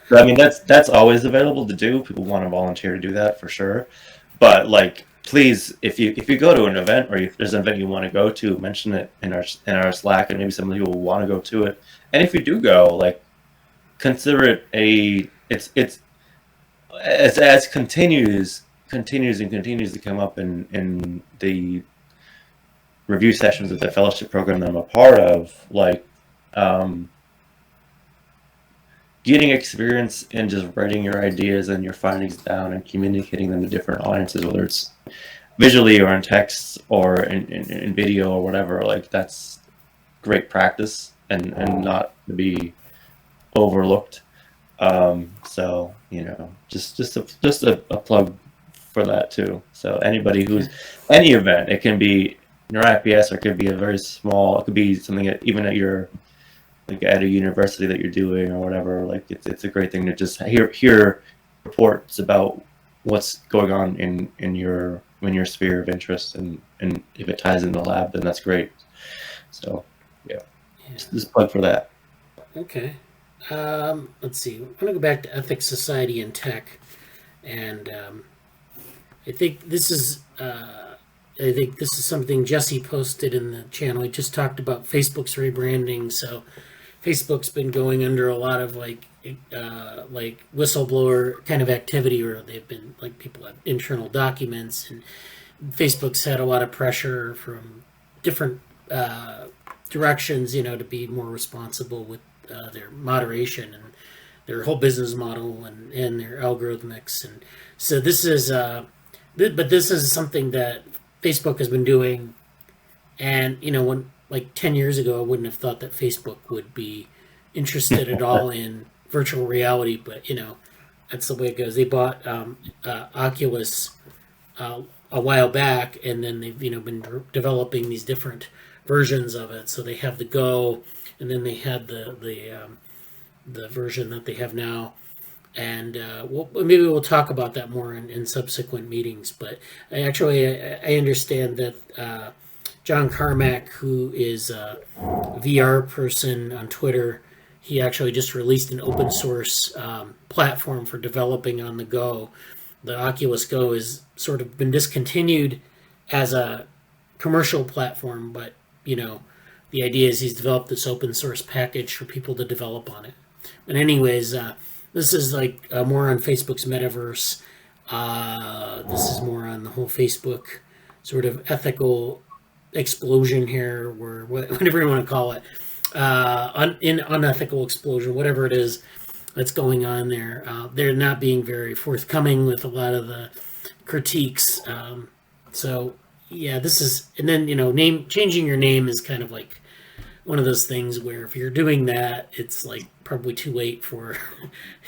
D: So, I mean, that's always available to do. People want to volunteer to do that for sure, but like, please, if you go to an event, or if there's an event you want to go to, mention it in our Slack, and maybe some of you will want to go to it. And if you do go, like, consider it it's as continues to come up in the review sessions of the fellowship program that I'm a part of, like getting experience in just writing your ideas and your findings down and communicating them to different audiences, whether it's visually or in text or in video or whatever. Like, that's great practice and not to be overlooked. So just a plug for that too. So anybody who's any event, it can be NeurIPS, or it could be a very small, it could be something that even at your, like at a university that you're doing or whatever. Like, it's a great thing to just hear reports about what's going on in your in your sphere of interest, and if it ties in the lab, then that's great. So yeah. Just plug for that.
A: Okay. Let's see. I'm going to go back to Ethics, Society, and Tech, and I think this is something Jesse posted in the channel. He just talked about Facebook's rebranding. So Facebook's been going under a lot of like whistleblower kind of activity, or they've been like people have internal documents, and Facebook's had a lot of pressure from different directions, to be more responsible with their moderation and their whole business model and their algorithmics. And so this is something that Facebook has been doing. And, when like 10 years ago, I wouldn't have thought that Facebook would be interested at all in virtual reality, but, that's the way it goes. They bought Oculus a while back, and then they've, been developing these different versions of it. So they have the Go, and then they had the version that they have now. And maybe we'll talk about that more in subsequent meetings. But I understand that John Carmack, who is a VR person on Twitter, he actually just released an open source platform for developing on the Go. The Oculus Go has sort of been discontinued as a commercial platform, but the idea is he's developed this open source package for people to develop on it. But anyways, this is like more on Facebook's metaverse. This is more on the whole Facebook sort of ethical explosion here, or whatever you want to call it, unethical explosion, whatever it is that's going on there. They're not being very forthcoming with a lot of the critiques. So yeah, this is, and then changing your name is kind of like one of those things where if you're doing that, it's like probably too late for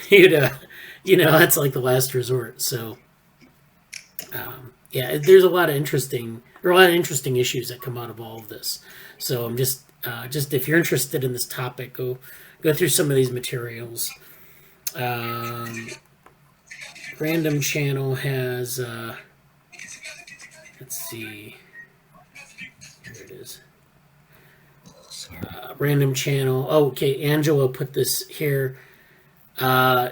A: you to, that's like the last resort. So yeah, there's a lot of interesting issues that come out of all of this. So I'm just if you're interested in this topic, go through some of these materials. Random Channel has let's see, here it is. Random Channel. Oh, okay, Angela put this here.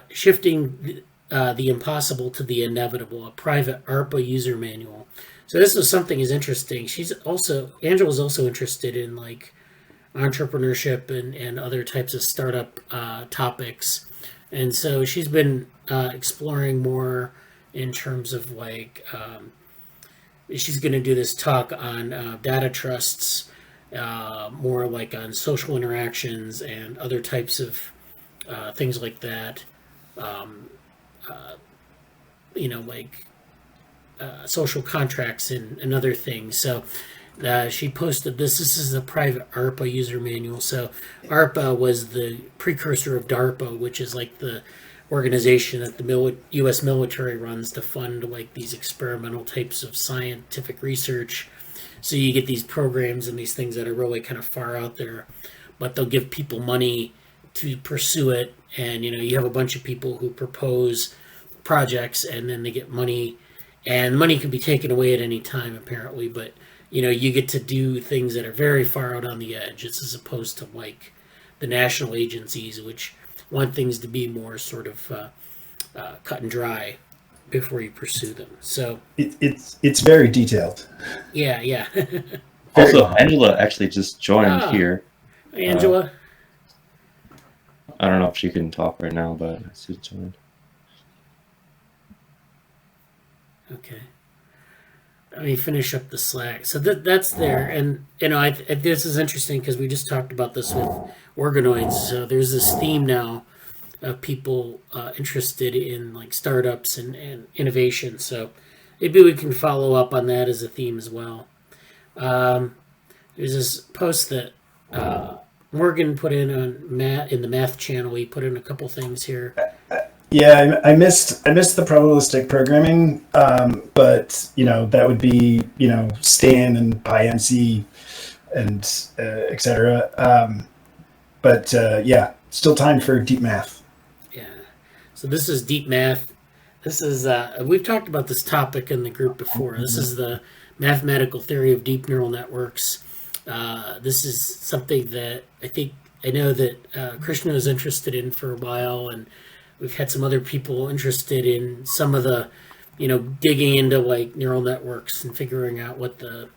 A: Shifting the impossible to the inevitable, a private ARPA user manual. So this is something is interesting. Angela's also interested in like entrepreneurship and other types of startup topics. And so she's been exploring more in terms of like, she's going to do this talk on data trusts, more like on social interactions and other types of things like that. Social contracts and other things. So she posted this. This is a private ARPA user manual. So ARPA was the precursor of DARPA, which is like the organization that the U.S. military runs to fund like these experimental types of scientific research. So you get these programs and these things that are really kind of far out there, but they'll give people money to pursue it. And, you have a bunch of people who propose projects and then they get money, and money can be taken away at any time apparently, but you get to do things that are very far out on the edge. It's as opposed to like the national agencies, which want things to be more sort of cut and dry before you pursue them. So
B: it's very detailed.
A: Yeah.
D: Also, Angela actually just joined here.
A: Angela.
D: I don't know if she can talk right now, but she joined.
A: Okay. Let me finish up the Slack. So that's there, and this is interesting because we just talked about this with organoids. So there's this theme now of people interested in like startups and innovation. So maybe we can follow up on that as a theme as well. There's this post that Morgan put in in the math channel. He put in a couple things here.
B: Yeah, I missed the probabilistic programming, but that would be Stan and PyMC and etc. But yeah, still time for deep math.
A: Yeah, so this is deep math. This is we've talked about this topic in the group before. This is the mathematical theory of deep neural networks. This is something that I know that Krishna is interested in for a while, and we've had some other people interested in some of the, digging into like neural networks and figuring out what the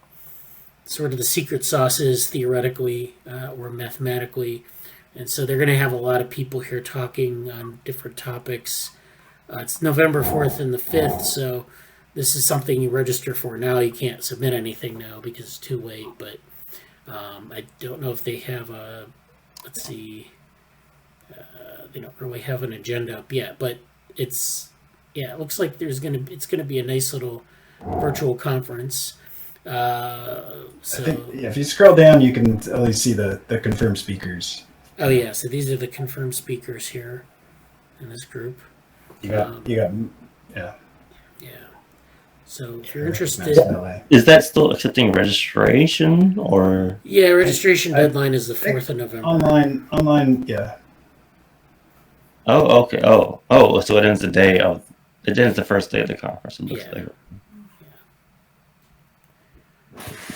A: sort of the secret sauce is theoretically or mathematically. And so they're going to have a lot of people here talking on different topics. It's November 4th and the 5th, so this is something you register for now. You can't submit anything now because it's too late, but I don't know if they have a, let's see, they don't really have an agenda up yet, but it looks like it's going to be a nice little virtual conference.
B: I think if you scroll down, you can at least see the confirmed speakers.
A: Oh yeah, so these are the confirmed speakers here in this group.
B: Yeah.
A: So if you're interested,
D: is that still accepting registration or?
A: Yeah, registration deadline is the 4th of November.
B: Online, yeah.
D: Oh, okay. Oh, so it ends the first day of the conference. It looks like.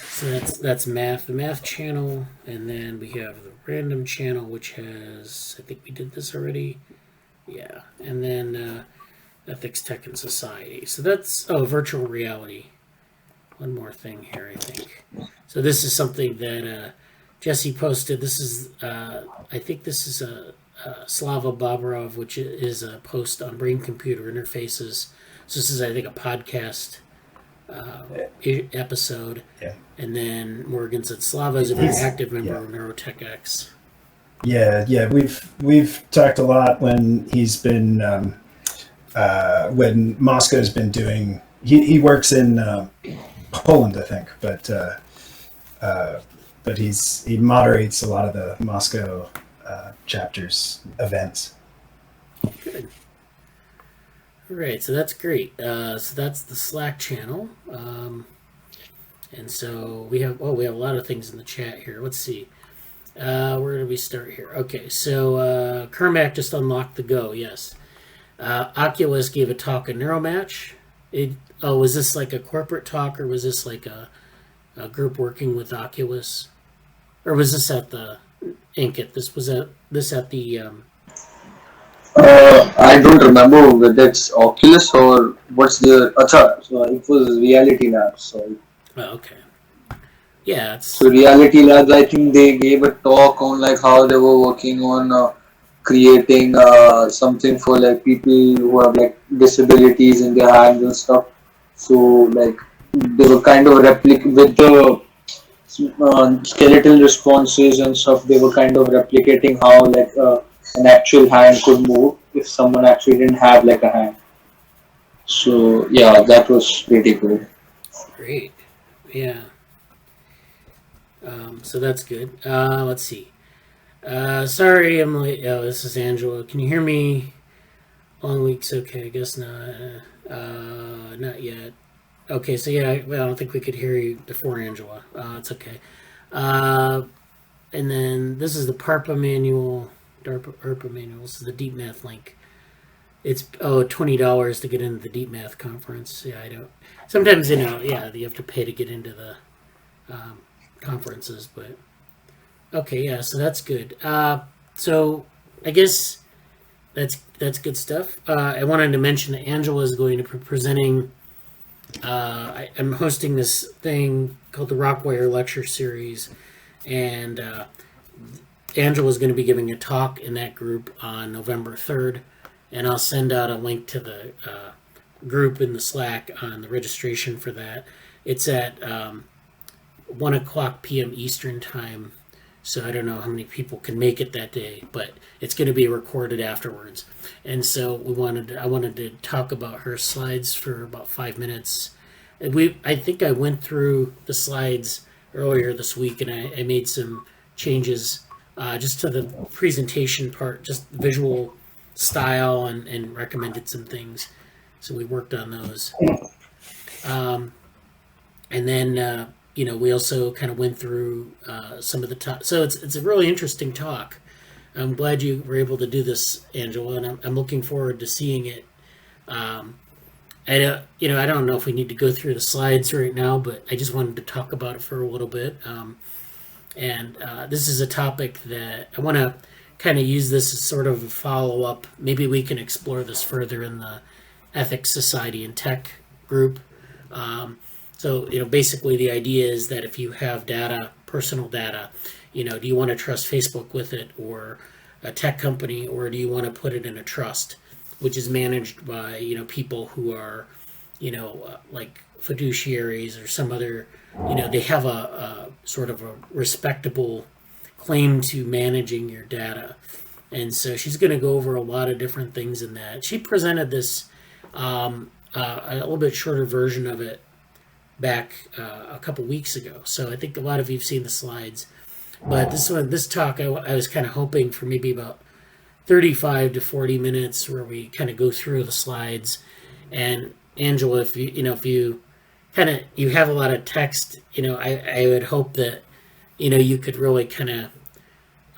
A: So that's math, the math channel, and then we have the random channel, which has, I think we did this already. Yeah, and then ethics, tech, and society. So that's virtual reality. One more thing here, I think. So this is something that Jesse posted. This is I think this is a Slava Babarov, which is a post on brain-computer interfaces. So this is, I think, a podcast episode.
B: Yeah.
A: And then Morgan said Slava is a very active member of Neurotech X.
B: Yeah. We've talked a lot when he's been when Moscow's been doing. He works in Poland, I think, but he moderates a lot of the Moscow chapters events.
A: Good. All right, so that's great. So that's the Slack channel, and so we have a lot of things in the chat here. Let's see. Where do we start here? Okay, so Kermac just unlocked the Go. Yes, Oculus gave a talk at Neuromatch. Was this like a corporate talk, or was this like a group working with Oculus, or was this at the Ankit? This at the.
E: I don't remember whether it's Oculus or what's the. So it was Reality Labs. So.
A: Oh, okay. Yeah.
E: So Reality Labs, I think they gave a talk on like how they were working on creating something for like people who have like disabilities in their hands and stuff. So like they were kind of with the skeletal responses and stuff. They were kind of replicating how like an actual hand could move if someone actually didn't have like a hand. So yeah, that was pretty good.
A: Great. Yeah. So that's good. Let's see. Sorry, I'm late. Oh, this is Angela. Can you hear me? Long weeks. Okay, I guess not. Not yet. Okay, so yeah, I don't think we could hear you before Angela. It's okay. And then this is the PARPA manual. ARPA manual. This is the Deep Math link. It's $20 to get into the Deep Math conference. Yeah, I don't. Sometimes you have to pay to get into the conferences, but okay, yeah. So that's good. So I guess that's good stuff. I wanted to mention that Angela is going to be presenting. I'm hosting this thing called the Rockwire Lecture Series, and Angela is going to be giving a talk in that group on November 3rd, and I'll send out a link to the group in the Slack on the registration for that. It's at 1:00 p.m. Eastern Time, so I don't know how many people can make it that day, but it's going to be recorded afterwards. And so I wanted to talk about her slides for about 5 minutes. I think I went through the slides earlier this week, and I made some changes just to the presentation part, just visual style, and recommended some things. So we worked on those. And then, we also kind of went through some of the talk. So it's a really interesting talk. I'm glad you were able to do this, Angela, and I'm looking forward to seeing it I don't, I don't know if we need to go through the slides right now, but I just wanted to talk about it for a little bit. And this is a topic that I want to kind of use this as sort of a follow-up. Maybe we can explore this further in the Ethics, Society, and Tech group. So, basically the idea is that if you have data, personal data, do you want to trust Facebook with it or a tech company, or do you want to put it in a trust, which is managed by, people who are, like fiduciaries or some other, they have a sort of a respectable claim to managing your data. And so she's going to go over a lot of different things in that. She presented this, a little bit shorter version of it back a couple weeks ago. So I think a lot of you have seen the slides. But this talk, I was kind of hoping for maybe about 35 to 40 minutes where we kind of go through the slides. And Angela, if you kind of, you have a lot of text, I would hope that, you could really kind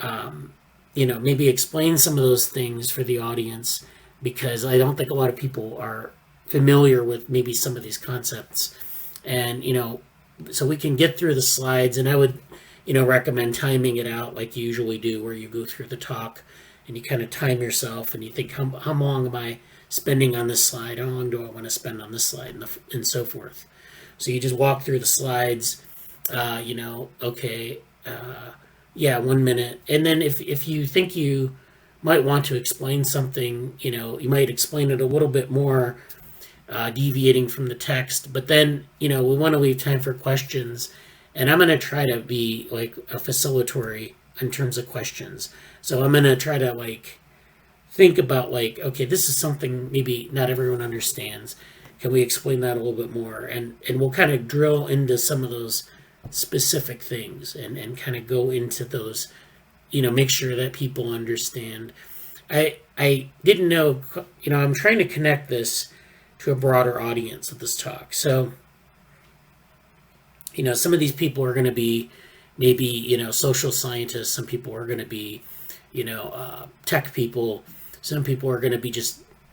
A: of, maybe explain some of those things for the audience, because I don't think a lot of people are familiar with maybe some of these concepts. And, so we can get through the slides, and I would, recommend timing it out like you usually do, where you go through the talk and you kind of time yourself and you think, how long am I spending on this slide? How long do I want to spend on this slide, and so forth. So you just walk through the slides, okay, 1 minute. And then if you think you might want to explain something, you might explain it a little bit more, deviating from the text. But then, we want to leave time for questions. And I'm going to try to be like a facilitatory in terms of questions. So I'm going to try to think about okay, this is something maybe not everyone understands. Can we explain that a little bit more? And we'll kind of drill into some of those specific things and kind of go into those, make sure that people understand. I didn't know, I'm trying to connect this to a broader audience of this talk. So, some of these people are going to be maybe, social scientists. Some people are going to be, tech people. Some people are going to be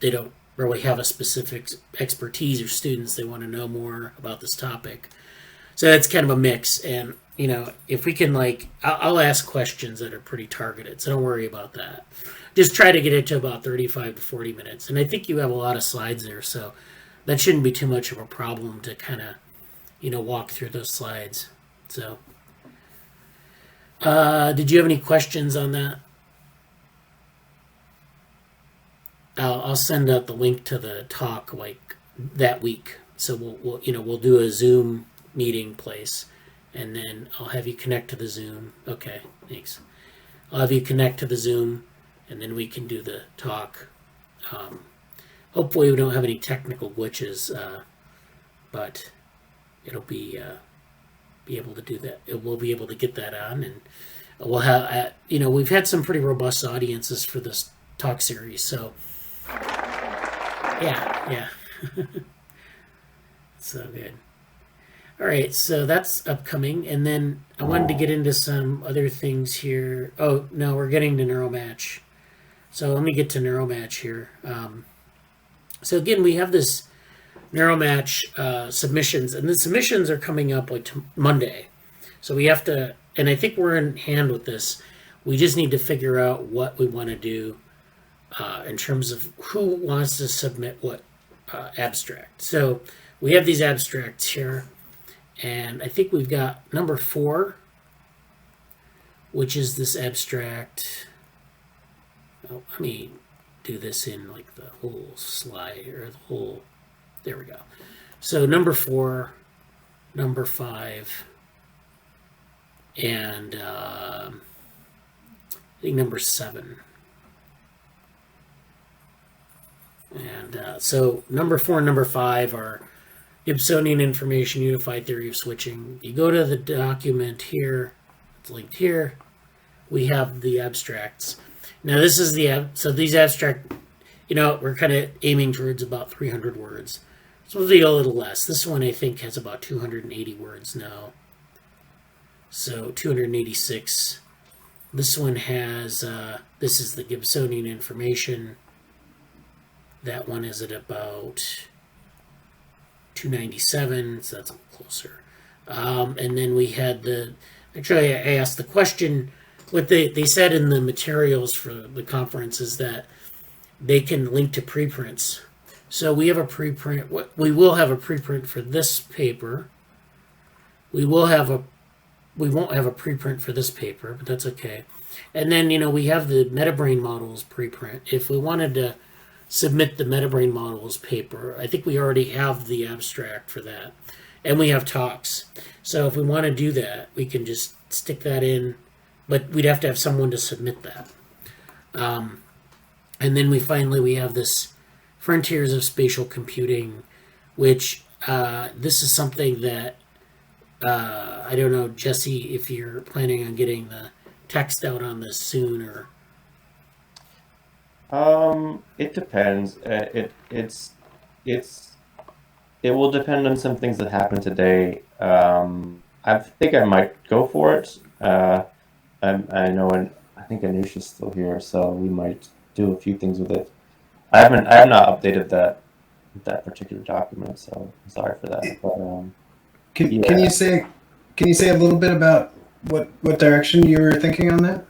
A: they don't really have a specific expertise, or students, they want to know more about this topic. So it's kind of a mix. And, if we can I'll ask questions that are pretty targeted. So don't worry about that. Just try to get it to about 35 to 40 minutes. And I think you have a lot of slides there, so that shouldn't be too much of a problem to kind of, walk through those slides. So, did you have any questions on that? I'll send out the link to the talk that week. So we'll do a Zoom meeting place, and then I'll have you connect to the Zoom. Okay, thanks. I'll have you connect to the Zoom, and then we can do the talk. Hopefully we don't have any technical glitches, but it'll be able to do that. We'll be able to get that on, and we'll have, we've had some pretty robust audiences for this talk series. So yeah. So good. All right, so that's upcoming, and then I wanted to get into some other things here. Oh no, we're getting to Neuromatch. So let me get to Neuromatch here. So again, we have this Neuromatch submissions, and the submissions are coming up Monday. So we have to, and I think we're in hand with this. We just need to figure out what we want to do in terms of who wants to submit what abstract. So we have these abstracts here, and I think we've got number 4, which is this abstract. Oh, let me do this in the whole slide, or the whole. There we go. So number 4, number 5, and I think number 7. And so number 4 and number 5 are Gibsonian information, unified theory of switching. You go to the document here, it's linked here. We have the abstracts. Now this is so these abstract, we're kind of aiming towards about 300 words. So we'll be a little less. This one I think has about 280 words now. So 286. This one has, this is the Gibsonian information. That one is at about 297, so that's a little closer. And then we had actually I asked the question, what they said in the materials for the conference is that they can link to preprints. So we have a preprint, we will have a preprint for this paper. We won't have a preprint for this paper, but that's okay. And then, we have the MetaBrain models preprint. If we wanted to submit the MetaBrain models paper, I think we already have the abstract for that. And we have talks. So if we want to do that, we can just stick that in, but we'd have to have someone to submit that. And then we have this Frontiers of Spatial Computing, which this is something that I don't know, Jesse, if you're planning on getting the text out on this soon or.
D: It depends. It will depend on some things that happen today. I think I might go for it. I know, and I think Anusha's still here, so we might do a few things with it. I have not updated that particular document, so I'm sorry for that. But
B: Can you say a little bit about what direction you were thinking on that?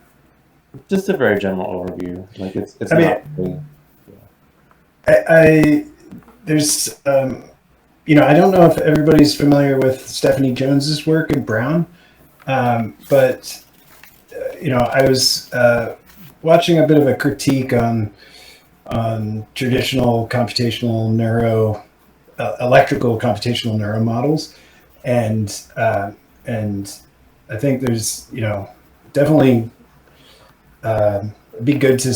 D: Just a very general overview. Like it's
B: I
D: not
B: mean,
D: really,
B: there's I don't know if everybody's familiar with Stephanie Jones's work in Brown, but I was watching a bit of a critique on traditional computational electrical computational neuro models, and I think there's definitely it'd be good to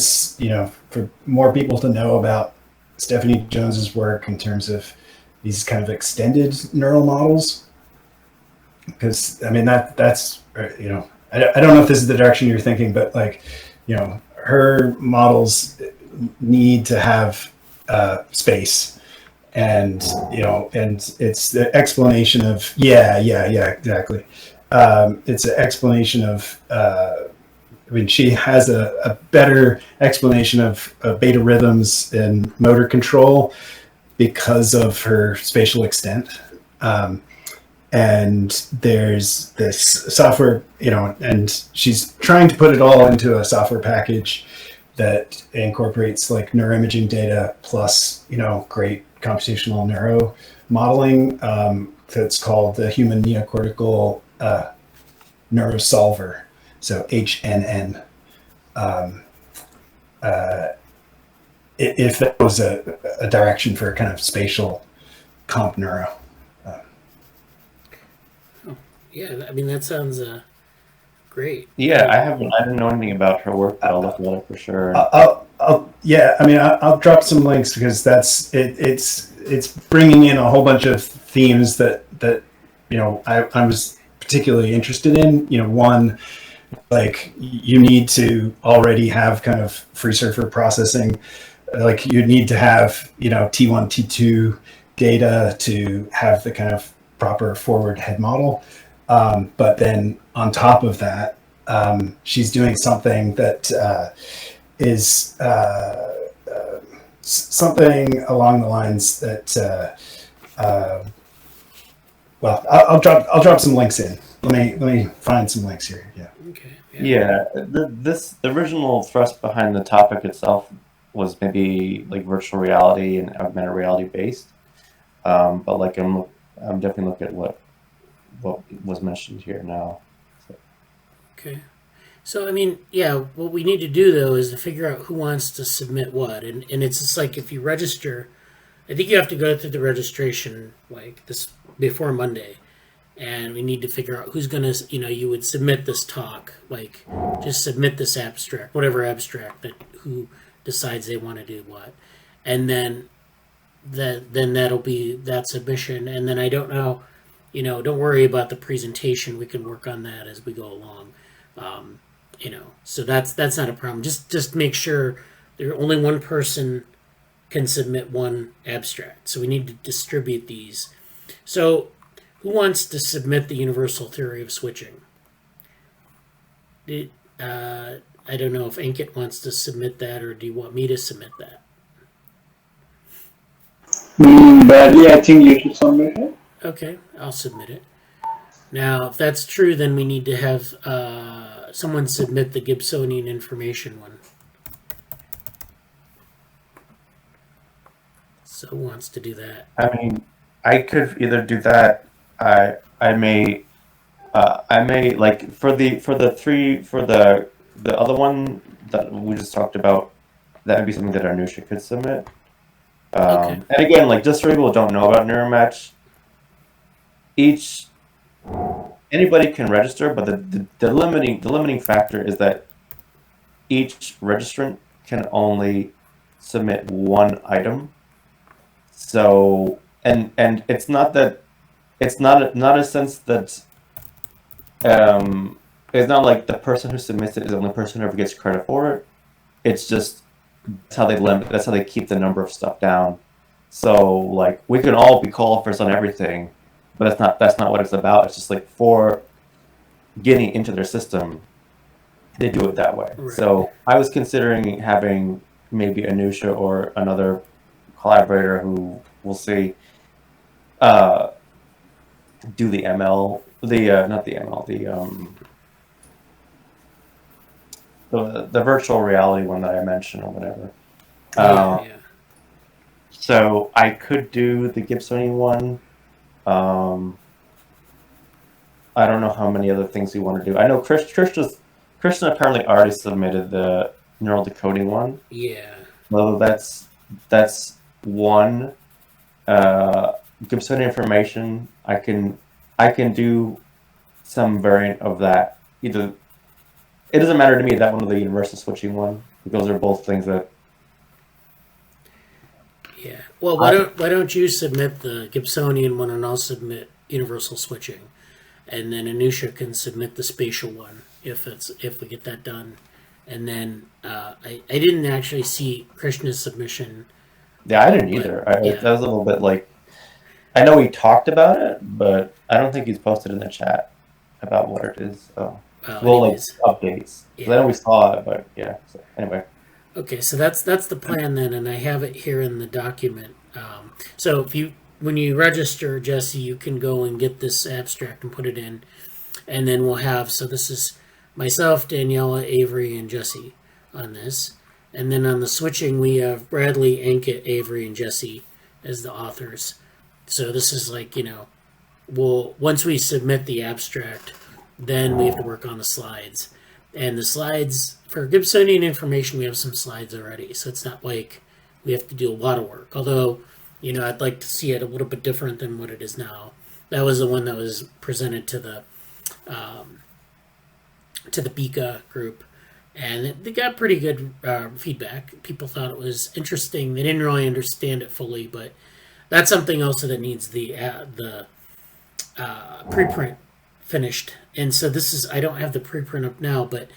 B: for more people to know about Stephanie Jones's work in terms of these kind of extended neural models, because I mean that's I don't know if this is the direction you're thinking, but her models need to have space, and it's the explanation of exactly. It's an explanation of she has a better explanation of beta rhythms and motor control because of her spatial extent. And there's this software, and she's trying to put it all into a software package that incorporates neuroimaging data plus, great computational neuro modeling. That's called the Human Neocortical Neurosolver. So HNN. If that was a direction for kind of spatial comp neuro.
A: Yeah, I mean, that sounds great.
D: yeah. I didn't know anything about her work, but I'll look at it for sure.
B: I'll drop some links because that's it. It's bringing in a whole bunch of themes that I was particularly interested in. One, you need to already have kind of free surfer processing. You need to have T1, T2 data to have the kind of proper forward head model. But then on top of that, she's doing something that is something along the lines that I'll drop some links in. Let me find some links here. Yeah.
A: Okay.
D: Yeah, the original thrust behind the topic itself was maybe virtual reality and augmented reality based, but I'm definitely looking at what was mentioned here now. So.
A: Okay. So, I mean, what we need to do, though, is to figure out who wants to submit what. And it's just if you register, I think you have to go through the registration, this before Monday. And we need to figure out who's going to, you would submit this talk, just submit this abstract, whatever abstract, who decides they want to do what. And then that'll be that submission. And then I don't know, don't worry about the presentation. We can work on that as we go along. So that's not a problem. Just make sure only one person can submit one abstract. So we need to distribute these. So who wants to submit the universal theory of switching? I don't know if Ankit wants to submit that, or do you want me to submit that?
E: Bradley, I think you should submit it.
A: Okay, I'll submit it. Now, if that's true, then we need to have someone submit the Gibsonian information one. So who wants to do that?
D: I mean, I could either do that. I may like for the other one that we just talked about. That would be something that Anusha could submit.
A: Okay.
D: And again, like just for people who don't know about Neuromatch, anybody can register, but the limiting factor is that each registrant can only submit one item. So and it's not not a sense that it's not like the person who submits it is the only person who ever gets credit for it. It's just that's how they keep the number of stuff down. So like we can all be call-offers on everything, but that's not what it's about. It's just like for getting into their system, they do it that way.
A: Right.
D: So I was considering having maybe Anusha or another collaborator who we'll see do the ML, not the ML, the virtual reality one that I mentioned or whatever.
A: Yeah.
D: So I could do the Gibsonian one. I don't know how many other things we want to do. I know Krishna apparently already submitted the neural decoding one.
A: Yeah.
D: So that's one. Gibsonian information. I can do some variant of that. Either it doesn't matter to me that one or the universal switching one, because they're both things that.
A: Yeah. Well, why don't you submit the Gibsonian one and I'll submit universal switching, and then Anusha can submit the spatial one if we get that done, and then I didn't actually see Krishna's submission.
D: Yeah, I didn't either. That was a little bit like. I know he talked about it, but I don't think he's posted in the chat about what it is. So, updates.
A: Yeah.
D: I know we saw it, but yeah. So, anyway.
A: Okay, so that's the plan then, and I have it here in the document. So when you register, Jesse, you can go and get this abstract and put it in, and then we'll have. So this is myself, Daniela, Avery, and Jesse on this, and then on the switching we have Bradley, Ankit, Avery, and Jesse as the authors. So this is like once we submit the abstract, then we have to work on the slides. And the slides, for Gibsonian information, we have some slides already. So it's not like we have to do a lot of work. Although, I'd like to see it a little bit different than what it is now. That was the one that was presented to the Bika group. And they got pretty good feedback. People thought it was interesting. They didn't really understand it fully, but that's something also that needs the preprint finished. And so I don't have the preprint up now, but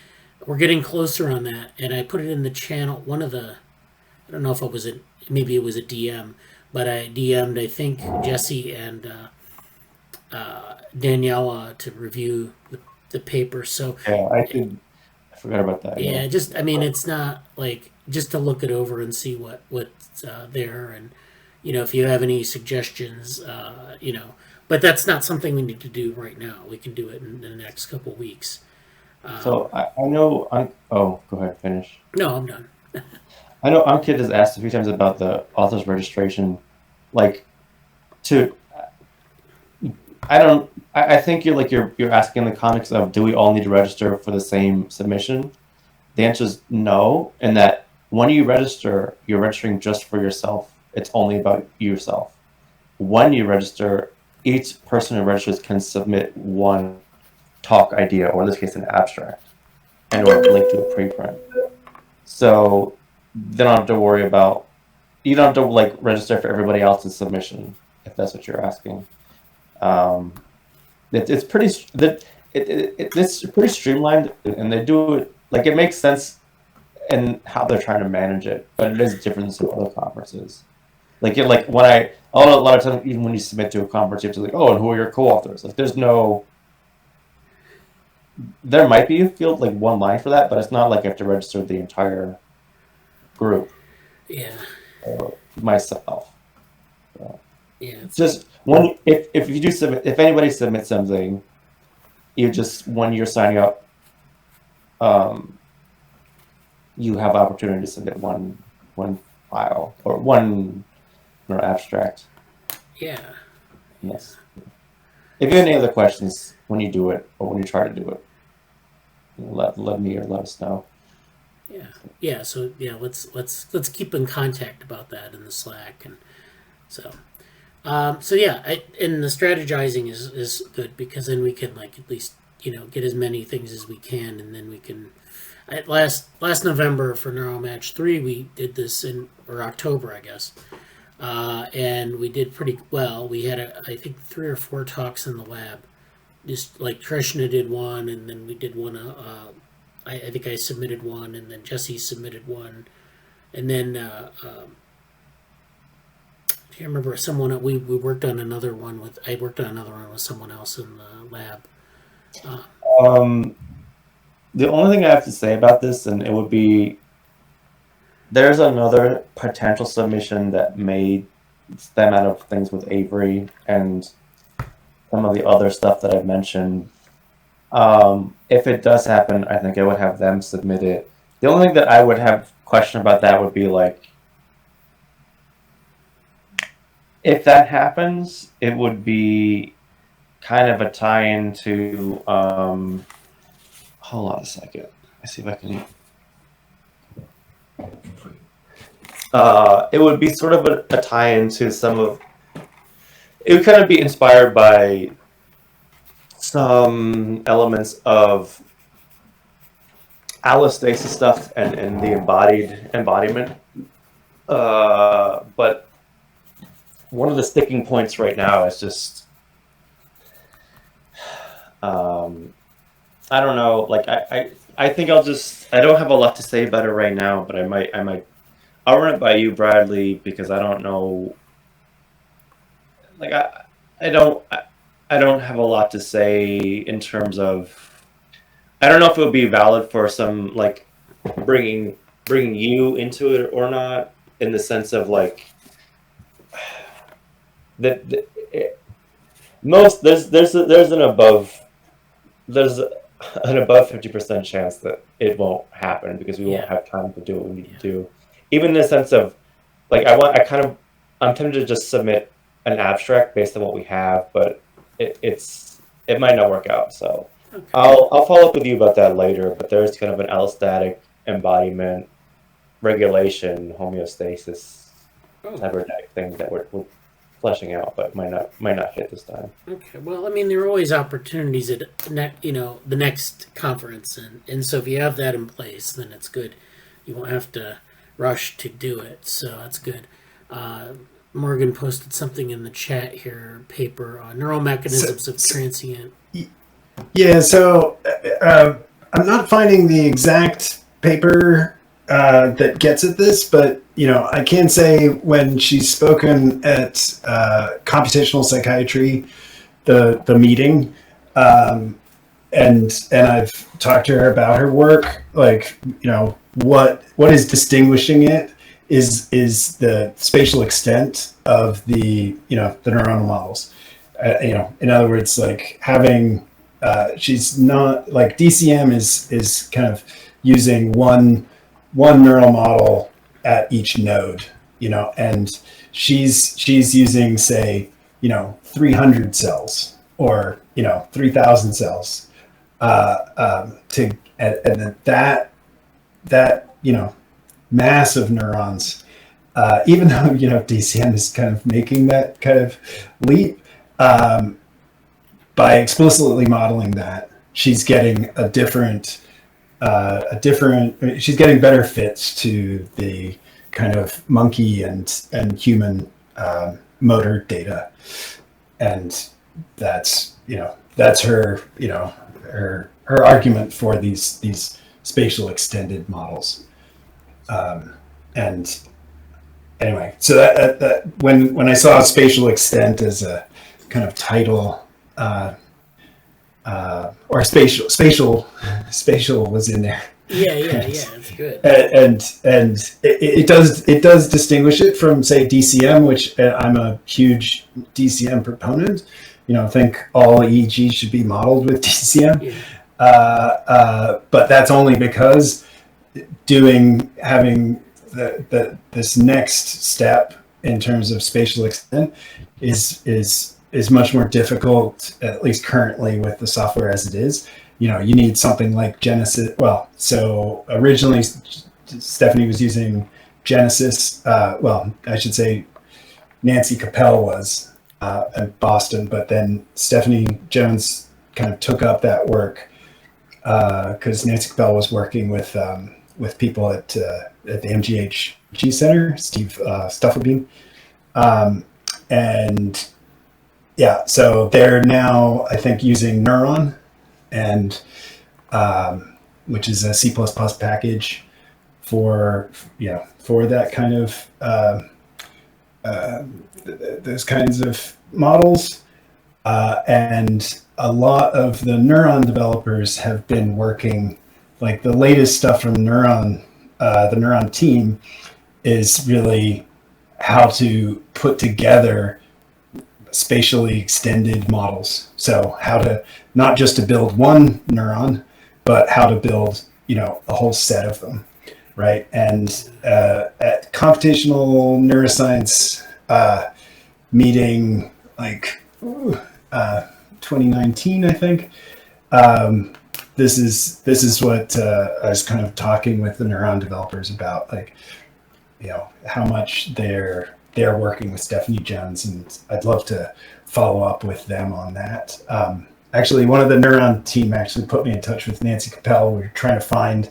A: we're getting closer on that. And I put it in the channel. I don't know if maybe it was a DM, but I DM'd, I think, Jesse and Daniela to review the paper. So
D: yeah, I forgot about that.
A: Yeah, it's not like just to look it over and see what's there, and if you have any suggestions, but that's not something we need to do right now. We can do it in the next couple of weeks.
D: So I know. Go ahead, finish.
A: No, I'm done.
D: I know Ankit has asked a few times about the author's registration. I think you're asking in the context of, do we all need to register for the same submission? The answer is no, and that when you register, you're registering just for yourself. It's only about yourself. When you register, each person who registers can submit one talk idea, or in this case, an abstract, and or a link to a preprint. So they don't have to worry about. You don't have to register for everybody else's submission, if that's what you're asking. It's pretty streamlined, and they do it it makes sense in how they're trying to manage it, but it is different than some other conferences. A lot of times, even when you submit to a conference, you have to and who are your co-authors? There might be a field one line for that, but it's not like you have to register the entire group.
A: Yeah.
D: Myself.
A: Yeah. It's,
D: Just one, if you do submit, if anybody submits something, you just, when you're signing up, you have opportunity to submit one file or one abstract.
A: yeah.
D: Yes. If you have any other questions when you do it or when you try to do it, let me or let us know.
A: Yeah. Yeah. So yeah, let's keep in contact about that in the Slack, and so. So yeah, and the strategizing is good because then we can like at least get as many things as we can, and then we can. Last November for Neuromatch 3, we did this or October, I guess, and we did pretty well. We had I think 3 or 4 talks in the lab. Just like Trishna did one, and then we did one. I think I submitted one, and then Jesse submitted one, and then. I can't remember someone we worked on another one with. I worked on another one with someone else in the lab.
D: The only thing I have to say about this, and it would be, there's another potential submission that may stem out of things with Avery and some of the other stuff that I've mentioned. If it does happen, I think I would have them submit it. The only thing that I would have question about that would be like, if that happens, it would be kind of a tie-in to, hold on a second. Let's see if I can. It would be sort of a tie-in to some of. It would kind of be inspired by some elements of allostasis stuff and the embodiment. But one of the sticking points right now is just. I don't know. Like I think I don't have a lot to say about it right now, but I'll run it by you, Bradley, because I don't know. Like I don't have a lot to say in terms of. I don't know if it would be valid for some like bringing you into it or not, in the sense of like that most there's an above 50% chance that it won't happen because we won't have time to do what we need to do. Even in the sense of like I'm tempted to just submit an abstract based on what we have, but it might not work out. So okay. I'll follow up with you about that later. But there's kind of an allostatic embodiment, regulation, homeostasis, cybernetic thing that we're fleshing out, but might not hit this time.
A: Okay. Well, I mean, there are always opportunities at the next conference, and so if you have that in place, then it's good. You won't have to rush to do it, so that's good. Morgan posted something in the chat here, paper on neural mechanisms of transient.
B: Yeah, so I'm not finding the exact paper that gets at this, but I can say when she's spoken at computational psychiatry, the meeting, and I've talked to her about her work. Like, what is distinguishing it is the spatial extent of the the neuronal models. In other words, like having she's not like DCM is kind of using one neural model at each node, and she's using, say, 300 cells or 3,000 cells to and that mass of neurons, even though DCM is kind of making that kind of leap, by explicitly modeling that, she's getting she's getting better fits to the kind of monkey and human motor data, and that's her her argument for these spatial extended models. And anyway, so that when I saw spatial extent as a kind of title, or spatial was in there,
A: Yeah, it's good.
B: And it does distinguish it from, say, DCM, which I'm a huge DCM proponent. I think all EEG should be modeled with DCM.
A: Yeah.
B: But that's only because having this next step in terms of spatial extent is much more difficult, at least currently with the software as it is. You need something like Genesis. Well, so originally Stephanie was using Genesis. Well, I should say Nancy Capel was at Boston, but then Stephanie Jones kind of took up that work because Nancy Capel was working with people at the MGH Center, Steve Stufflebeam, and yeah, so they're now, I think, using Neuron, and which is a C++ package for that kind of those kinds of models, and a lot of the Neuron developers have been working, like the latest stuff from Neuron, the Neuron team is really how to put together spatially extended models. So how to, not just to build one neuron, but how to build, a whole set of them, right? And at computational neuroscience meeting, like 2019, I think, this is what I was kind of talking with the Neuron developers about, like, how much they're working with Stephanie Jones, and I'd love to follow up with them on that. Actually, one of the Neuron team actually put me in touch with Nancy Capel. We were trying to find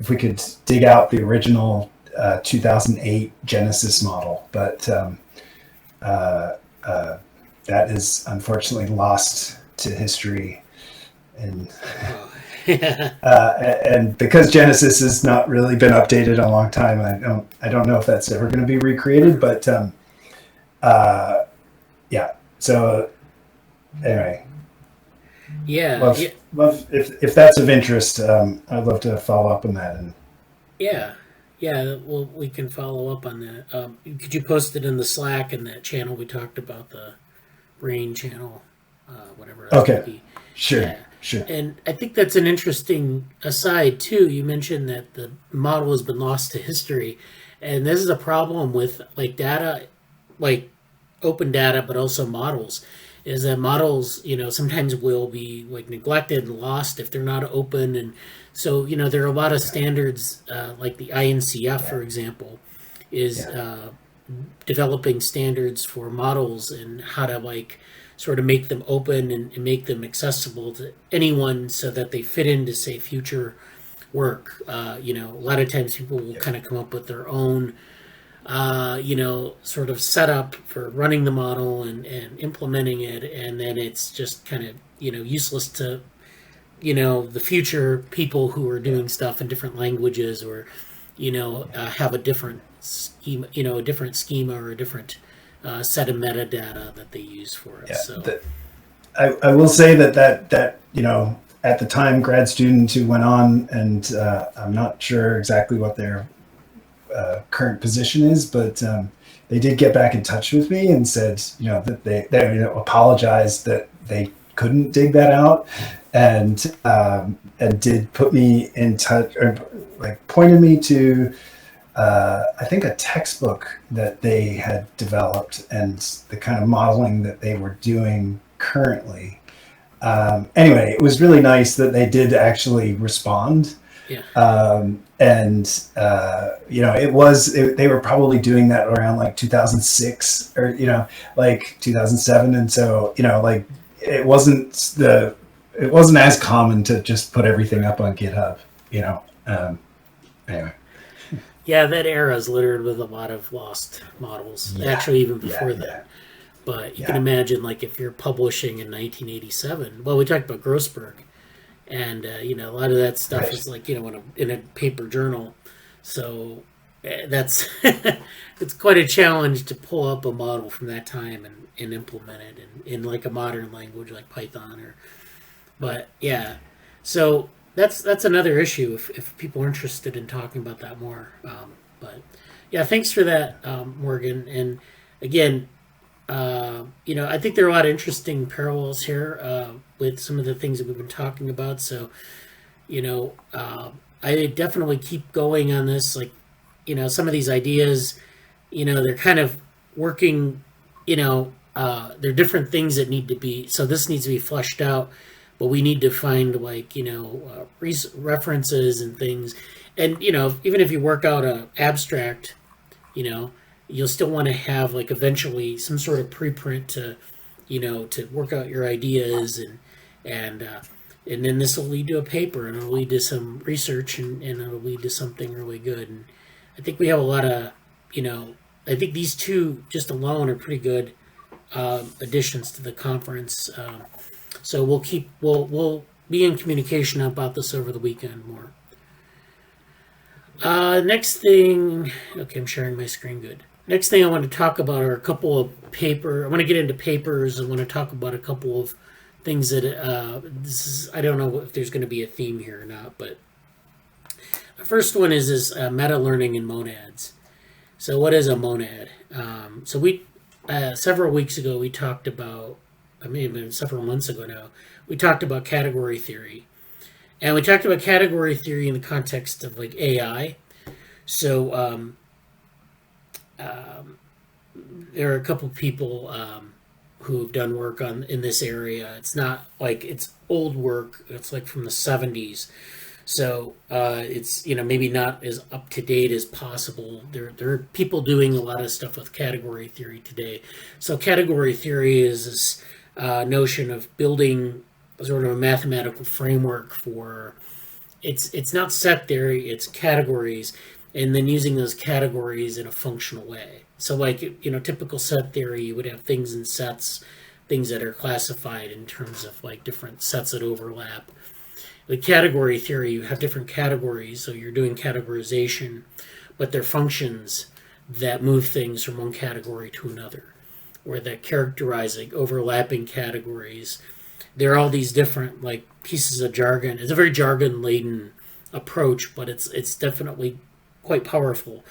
B: if we could dig out the original 2008 Genesis model, but that is unfortunately lost to history. And and because Genesis has not really been updated in a long time, I don't know if that's ever going to be recreated. But yeah. So anyway, love if that's of interest. I'd love to follow up on that. And
A: yeah. Well, we can follow up on that. Could you post it in the Slack and that channel we talked about, the brain channel, whatever?
B: Okay. Sure.
A: Yeah.
B: Sure.
A: And I think that's an interesting aside too. You mentioned that the model has been lost to history, and this is a problem with like data, like open data, but also models. Is that models, sometimes will be like neglected and lost if they're not open, and so there are a lot of standards, like the INCF, for example, is developing standards for models and how to sort of make them open and make them accessible to anyone so that they fit into, say, future work. A lot of times people will kind of come up with their own, sort of setup for running the model and implementing it. And then it's just kind of, useless to, the future people who are doing stuff in different languages or, have a different schema, a different schema or a different set of metadata that they use for it.
B: I will say that at the time, grad students who went on, and I'm not sure exactly what their current position is, but they did get back in touch with me and said that they apologized that they couldn't dig that out, and did put me in touch, or pointed me to I think a textbook that they had developed and the kind of modeling that they were doing currently. Anyway, it was really nice that they did actually respond.
A: Yeah.
B: They were probably doing that around like 2006 or 2007, and so it wasn't as common to just put everything up on GitHub. Anyway.
A: Yeah, that era is littered with a lot of lost models.
B: Yeah,
A: actually, even before that.
B: Yeah.
A: But you can imagine, if you're publishing in 1987. Well, we talked about Grossberg, and a lot of that stuff is in a paper journal. So that's it's quite a challenge to pull up a model from that time and implement it in a modern language like Python but yeah. So that's another issue if people are interested in talking about that more. But yeah, thanks for that, Morgan. And again, I think there are a lot of interesting parallels here with some of the things that we've been talking about. So, I definitely keep going on this. Like, some of these ideas, they're kind of working, they're different things that need to be, so this needs to be fleshed out, but we need to find references and things. And, even if you work out an abstract, you'll still want to have like eventually some sort of preprint to, to work out your ideas and then this will lead to a paper and it'll lead to some research and it'll lead to something really good. And I think we have a lot of, I think these two just alone are pretty good additions to the conference. So we'll be in communication about this over the weekend more. Next thing, okay, I'm sharing my screen, good. Next thing I want to talk about are a couple of I want to get into papers. I want to talk about a couple of things that, I don't know if there's going to be a theme here or not, but the first one is this meta-learning in monads. So what is a monad? So we, several weeks ago, we talked about, I may have been several months ago now, we talked about category theory. And we talked about category theory in the context of like AI. So there are a couple people who have done work in this area. It's not like it's old work. It's like from the 70s. So it's maybe not as up to date as possible. There are people doing a lot of stuff with category theory today. So category theory is this notion of building sort of a mathematical framework for it's not set theory, it's categories, and then using those categories in a functional way. So like typical set theory, you would have things in sets, things that are classified in terms of like different sets that overlap. With category theory, you have different categories, so you're doing categorization, but they're functions that move things from one category to another, or that characterize like overlapping categories. There are all these different like pieces of jargon. It's a very jargon-laden approach, but it's definitely quite powerful.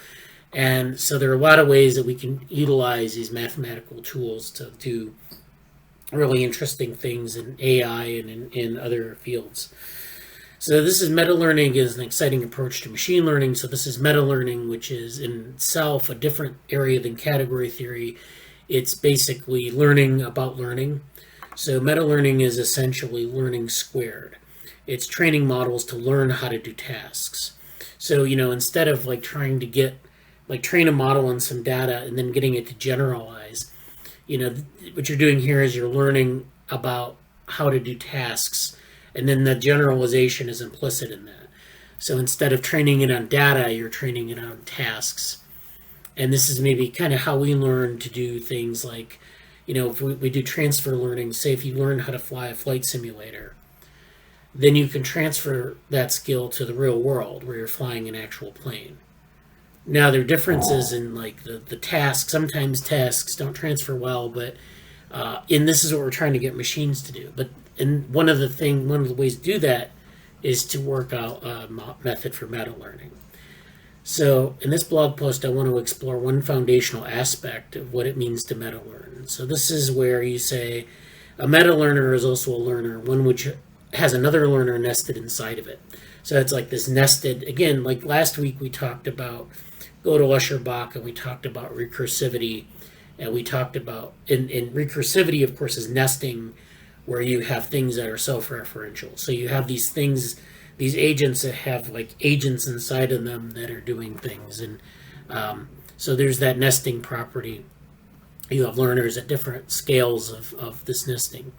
A: And so there are a lot of ways that we can utilize these mathematical tools to do really interesting things in AI and in other fields. So this is meta-learning is an exciting approach to machine learning. So this is meta-learning, which is in itself a different area than category theory. It's basically learning about learning. So meta-learning is essentially learning squared. It's training models to learn how to do tasks. So, instead of like trying to train a model on some data and then getting it to generalize, what you're doing here is you're learning about how to do tasks, and then the generalization is implicit in that. So instead of training it on data, you're training it on tasks. And this is maybe kind of how we learn to do things like, if we do transfer learning, say if you learn how to fly a flight simulator, then you can transfer that skill to the real world where you're flying an actual plane. Now there are differences in like the tasks. Sometimes tasks don't transfer well, but and this is what we're trying to get machines to do. And one of the ways to do that is to work out a method for meta learning. So in this blog post, I want to explore one foundational aspect of what it means to meta learn. So this is where you say a meta learner is also a learner, one which has another learner nested inside of it. So it's like this nested, again, like last week we talked about Gödel-Escher-Bach, and we talked about recursivity, and we talked about, in recursivity, of course, is nesting, where you have things that are self-referential. So you have these things, these agents that have like agents inside of them that are doing things. And so there's that nesting property. You have learners at different scales of this nesting.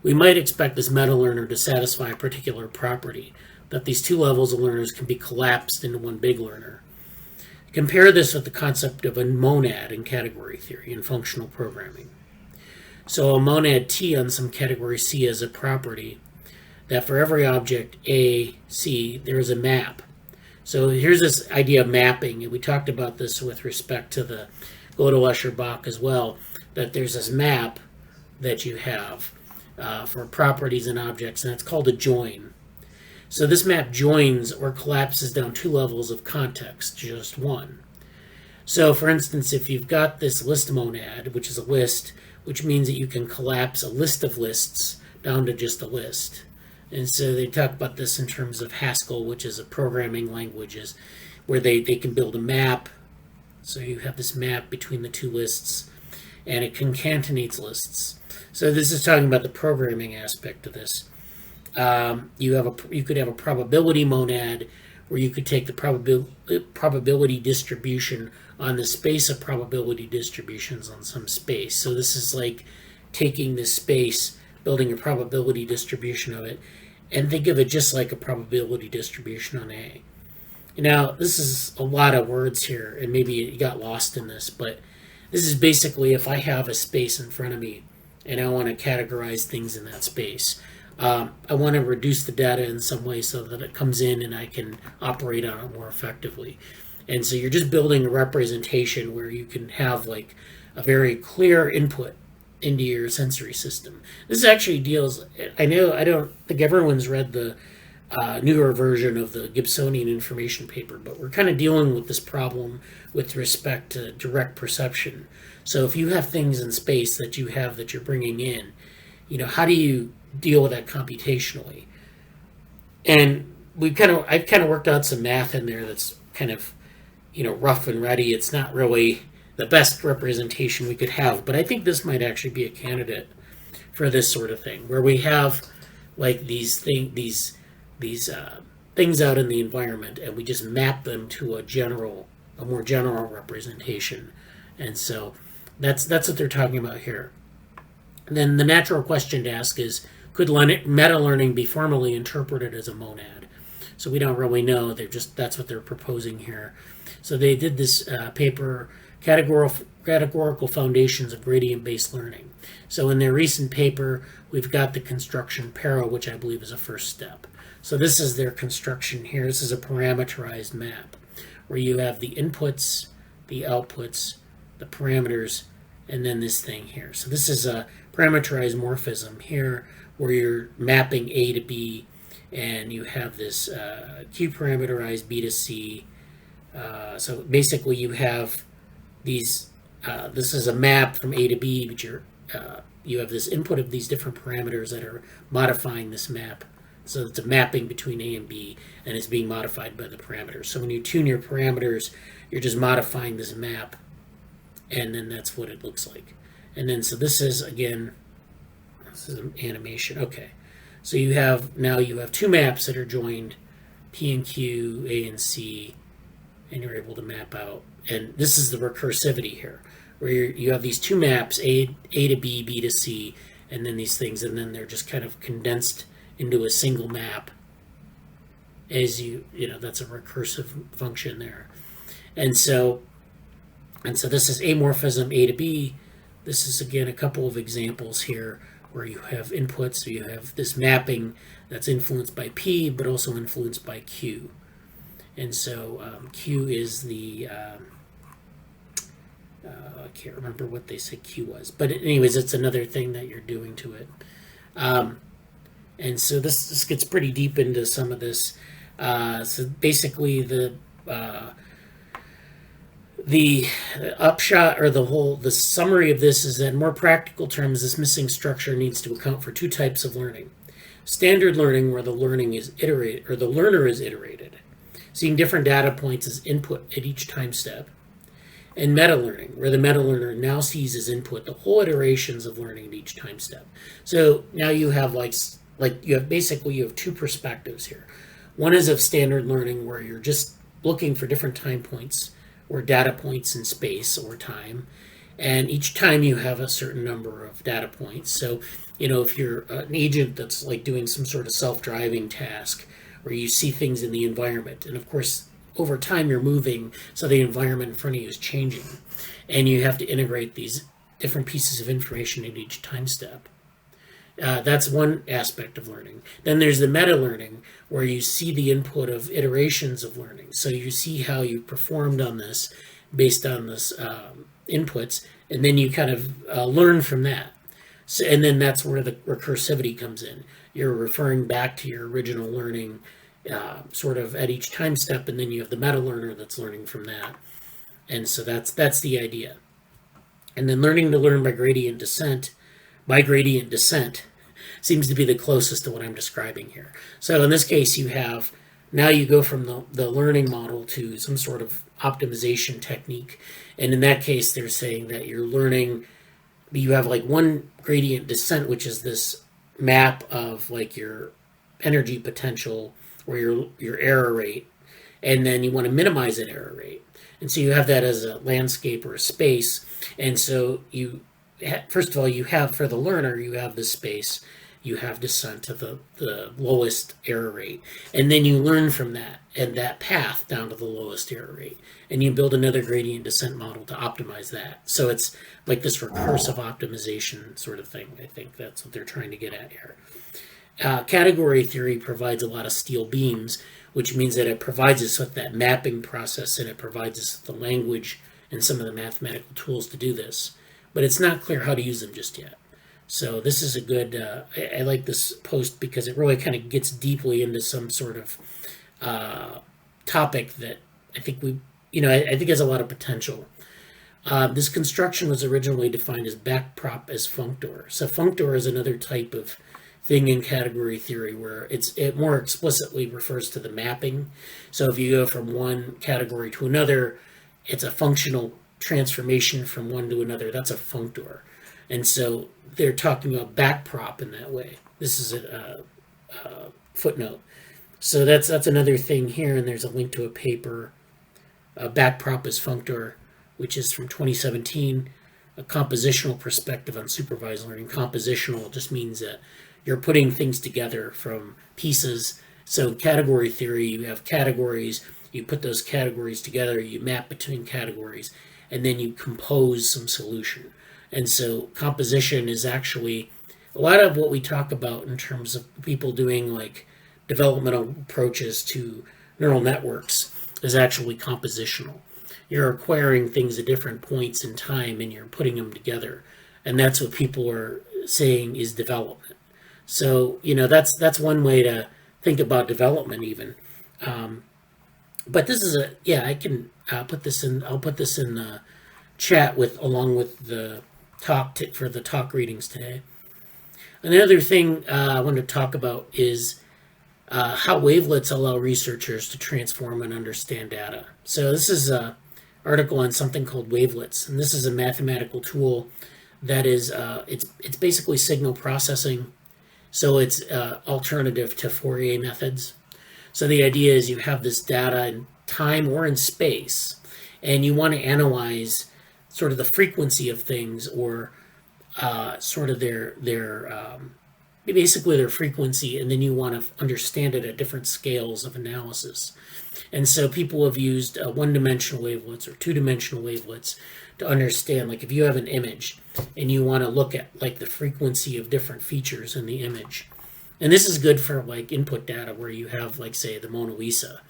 A: We might expect this meta-learner to satisfy a particular property, that these two levels of learners can be collapsed into one big learner. Compare this with the concept of a monad in category theory and functional programming. So a monad T on some category C is a property that for every object A, C, there is a map. So here's this idea of mapping, and we talked about this with respect to the Gödel-Escher-Bach as well, that there's this map that you have for properties and objects, and it's called a join. So this map joins or collapses down 2 levels of context to just one. So for instance, if you've got this list monad, which is a list, which means that you can collapse a list of lists down to just a list. And so they talk about this in terms of Haskell, which is a programming language, where they can build a map. So you have this map between the 2 lists, and it concatenates lists. So this is talking about the programming aspect of this. You could have a probability monad where you could take the probability distribution on the space of probability distributions on some space. So this is like taking this space, building a probability distribution of it, and think of it just like a probability distribution on A. Now, this is a lot of words here, and maybe you got lost in this, but this is basically if I have a space in front of me and I want to categorize things in that space. I want to reduce the data in some way so that it comes in and I can operate on it more effectively. And so you're just building a representation where you can have like a very clear input into your sensory system. This actually deals, I don't think everyone's read the newer version of the Gibsonian information paper, but we're kind of dealing with this problem with respect to direct perception. So if you have things in space that you're bringing in, how do you deal with that computationally? And I've kind of worked out some math in there that's kind of, rough and ready. It's not really the best representation we could have, but I think this might actually be a candidate for this sort of thing, where we have like these things out in the environment, and we just map them to a more general representation. And so that's what they're talking about here. And then the natural question to ask is, could meta-learning be formally interpreted as a monad? So we don't really know. That's what they're proposing here. So they did this paper, Categorical Foundations of Gradient-Based Learning. So in their recent paper, we've got the construction para, which I believe is a first step. So this is their construction here. This is a parameterized map where you have the inputs, the outputs, the parameters, and then this thing here. So this is a parameterized morphism here where you're mapping A to B, and you have this Q parameterized B to C. So basically you have these, this is a map from A to B, but you have this input of these different parameters that are modifying this map. So it's a mapping between A and B, and it's being modified by the parameters. So when you tune your parameters, you're just modifying this map, and then that's what it looks like. And then, so this is, again, this is an animation. Okay. So you have 2 maps that are joined, P and Q, A and C, and you're able to map out. And this is the recursivity here, where you have these 2 maps, A to B, B to C, and then these things, and then they're just kind of condensed into a single map as that's a recursive function there. And so this is amorphism A to B. This is, again, a couple of examples here where you have inputs. So you have this mapping that's influenced by P, but also influenced by Q. And so Q is the, I can't remember what they said Q was. But anyways, it's another thing that you're doing to it. And so this gets pretty deep into some of this. So basically the upshot, or the summary of this, is that in more practical terms, this missing structure needs to account for 2 types of learning. Standard learning, where the learning is iterated, or the learner is iterated, seeing different data points as input at each time step. And meta-learning, where the meta-learner now sees as input the whole iterations of learning at each time step. So now you have you have 2 perspectives here. One is of standard learning, where you're just looking for different time points or data points in space or time, and each time you have a certain number of data points. So if you're an agent that's like doing some sort of self-driving task, where you see things in the environment, and of course over time you're moving, so the environment in front of you is changing, and you have to integrate these different pieces of information at each time step. That's one aspect of learning. Then there's the meta-learning, where you see the input of iterations of learning. So you see how you performed on this based on this inputs, and then you kind of learn from that. So, and then that's where the recursivity comes in. you're referring back to your original learning sort of at each time step, and then you have the meta learner that's learning from that. And so that's the idea. And then learning to learn by gradient descent seems to be the closest to what I'm describing here. So in this case, now you go from the learning model to some sort of optimization technique. And in that case, they're saying that you're learning, you have like one gradient descent, which is this map of like your energy potential or your error rate. And then you want to minimize that error rate. And so you have that as a landscape or a space. And so first of all, you have, for the learner, you have the space, you have descent to the lowest error rate. And then you learn from that and that path down to the lowest error rate. And you build another gradient descent model to optimize that. So it's like this recursive optimization sort of thing. I think that's what they're trying to get at here. Category theory provides a lot of steel beams, which means that it provides us with that mapping process, and it provides us with the language and some of the mathematical tools to do this. But it's not clear how to use them just yet. So this is a good, I like this post because it really kind of gets deeply into some sort of topic that I think I think has a lot of potential. This construction was originally defined as backprop as functor. So functor is another type of thing in category theory where it more explicitly refers to the mapping. So if you go from one category to another, it's a functional transformation from one to another. That's a functor. And so they're talking about backprop in that way. This is a footnote. So that's another thing here, and there's a link to a paper, Backprop as Functor, which is from 2017, a compositional perspective on supervised learning. Compositional just means that you're putting things together from pieces. So category theory, you have categories, you put those categories together, you map between categories, and then you compose some solution. And so composition is actually a lot of what we talk about in terms of people doing like developmental approaches to neural networks is actually compositional. You're acquiring things at different points in time and you're putting them together. And that's what people are saying is development. So, that's one way to think about development even. But this is I can put this in, I'll put this in the chat along with the talk for the talk readings today. Another thing I want to talk about is how wavelets allow researchers to transform and understand data. So this is an article on something called wavelets, and this is a mathematical tool that is it's basically signal processing. So it's alternative to Fourier methods. So the idea is you have this data in time or in space, and you want to analyze sort of the frequency of things or sort of their basically their frequency, and then you want to understand it at different scales of analysis. And so people have used one-dimensional wavelets or two-dimensional wavelets to understand, like if you have an image and you want to look at like the frequency of different features in the image. And this is good for like input data where you have like say the Mona Lisa.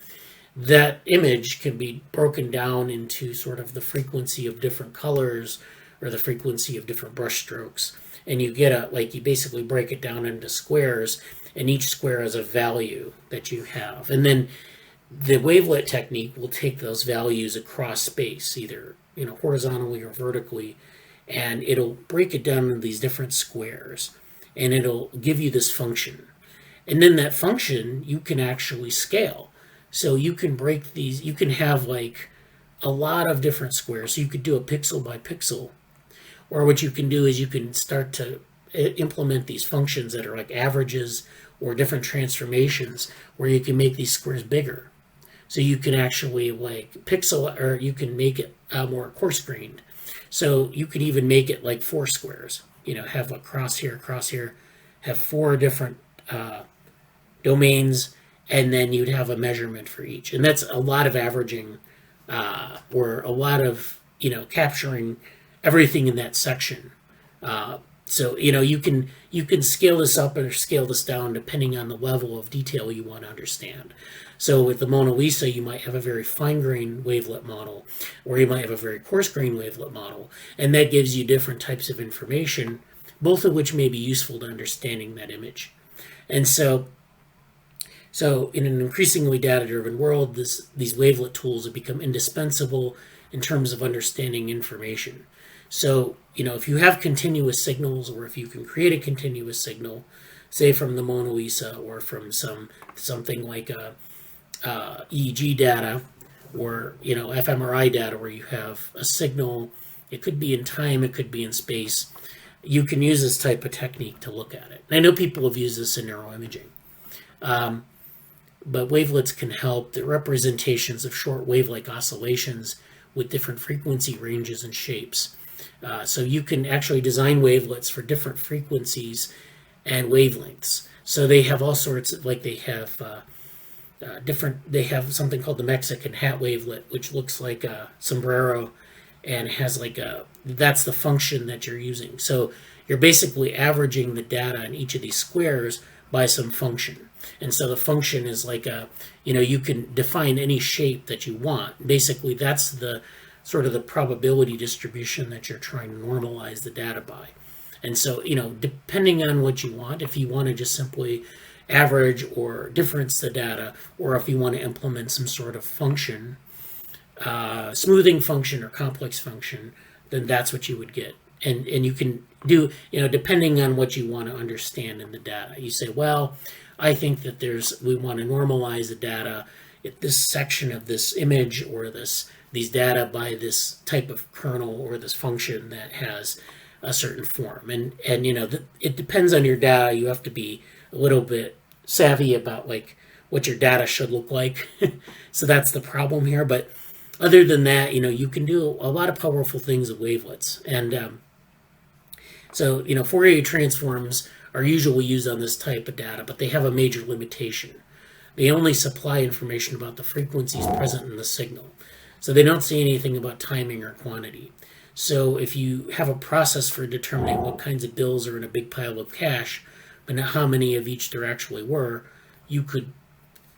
A: That image can be broken down into sort of the frequency of different colors or the frequency of different brush strokes. And you get you basically break it down into squares, and each square has a value that you have. And then the wavelet technique will take those values across space, either horizontally or vertically, and it'll break it down into these different squares, and it'll give you this function. And then that function you can actually scale. So you can break these, you can have like a lot of different squares. So you could do a pixel by pixel. Or what you can do is you can start to implement these functions that are like averages or different transformations where you can make these squares bigger. So you can actually like pixel, or you can make it more coarse-grained. So you could even make it like 4 squares, have a cross here, have 4 different domains, and then you'd have a measurement for each. And that's a lot of averaging or a lot of, capturing everything in that section. So you can scale this up or scale this down depending on the level of detail you want to understand. So with the Mona Lisa, you might have a very fine-grained wavelet model, or you might have a very coarse-grained wavelet model, and that gives you different types of information, both of which may be useful to understanding that image. And so in an increasingly data-driven world, these wavelet tools have become indispensable in terms of understanding information. So, if you have continuous signals, or if you can create a continuous signal, say from the Mona Lisa, or from something like EEG data, or fMRI data, where you have a signal, it could be in time, it could be in space. You can use this type of technique to look at it. And I know people have used this in neuroimaging. But wavelets can help the representations of short wave-like oscillations with different frequency ranges and shapes. So you can actually design wavelets for different frequencies and wavelengths. So they have all sorts of, like they have they have something called the Mexican hat wavelet, which looks like a sombrero and has that's the function that you're using. So you're basically averaging the data in each of these squares by some function. And so the function is you can define any shape that you want. Basically, that's the sort of the probability distribution that you're trying to normalize the data by. And so, depending on what you want, if you want to just simply average or difference the data, or if you want to implement some sort of function, smoothing function or complex function, then that's what you would get. And you can do, depending on what you want to understand in the data. You say, well, I think that we want to normalize the data at this section of this image, or these data by this type of kernel or this function that has a certain form. And it depends on your data. You have to be a little bit savvy about what your data should look like. So that's the problem here. But other than that, you can do a lot of powerful things with wavelets. And so Fourier transforms are usually used on this type of data, but they have a major limitation. They only supply information about the frequencies present in the signal. So they don't say anything about timing or quantity. So if you have a process for determining what kinds of bills are in a big pile of cash, but not how many of each there actually were, you could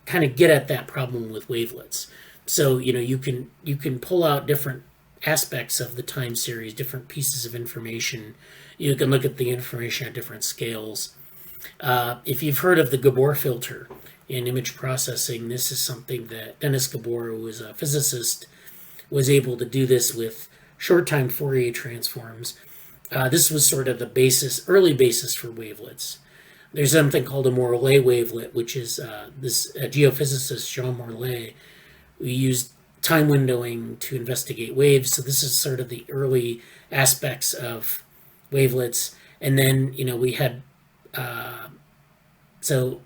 A: kind of get at that problem with wavelets. So you can pull out different aspects of the time series, different pieces of information. You can look at the information at different scales. If you've heard of the Gabor filter in image processing, this is something that Dennis Gabor, who was a physicist, was able to do this with short-time Fourier transforms. This was sort of the early basis for wavelets. There's something called a Morlet wavelet, which is this geophysicist, Jean Morlet, who used time windowing to investigate waves. So this is sort of the early aspects of wavelets. And then, we had, so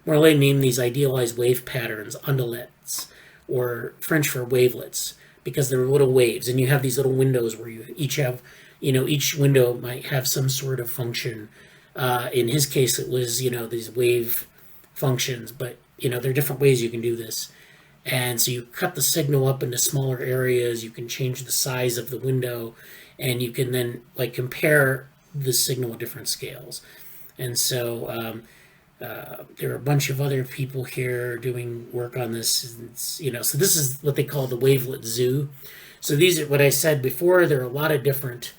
A: Morlet named these idealized wave patterns undulates, or French for wavelets, because they're little waves. And you have these little windows where you each have, each window might have some sort of function. In his case, it was, these wave functions, but, there are different ways you can do this. And so you cut the signal up into smaller areas, you can change the size of the window, and you can then compare the signal at different scales. And so there are a bunch of other people here doing work on this. So this is what they call the wavelet zoo. So these are what I said before. There are a lot of different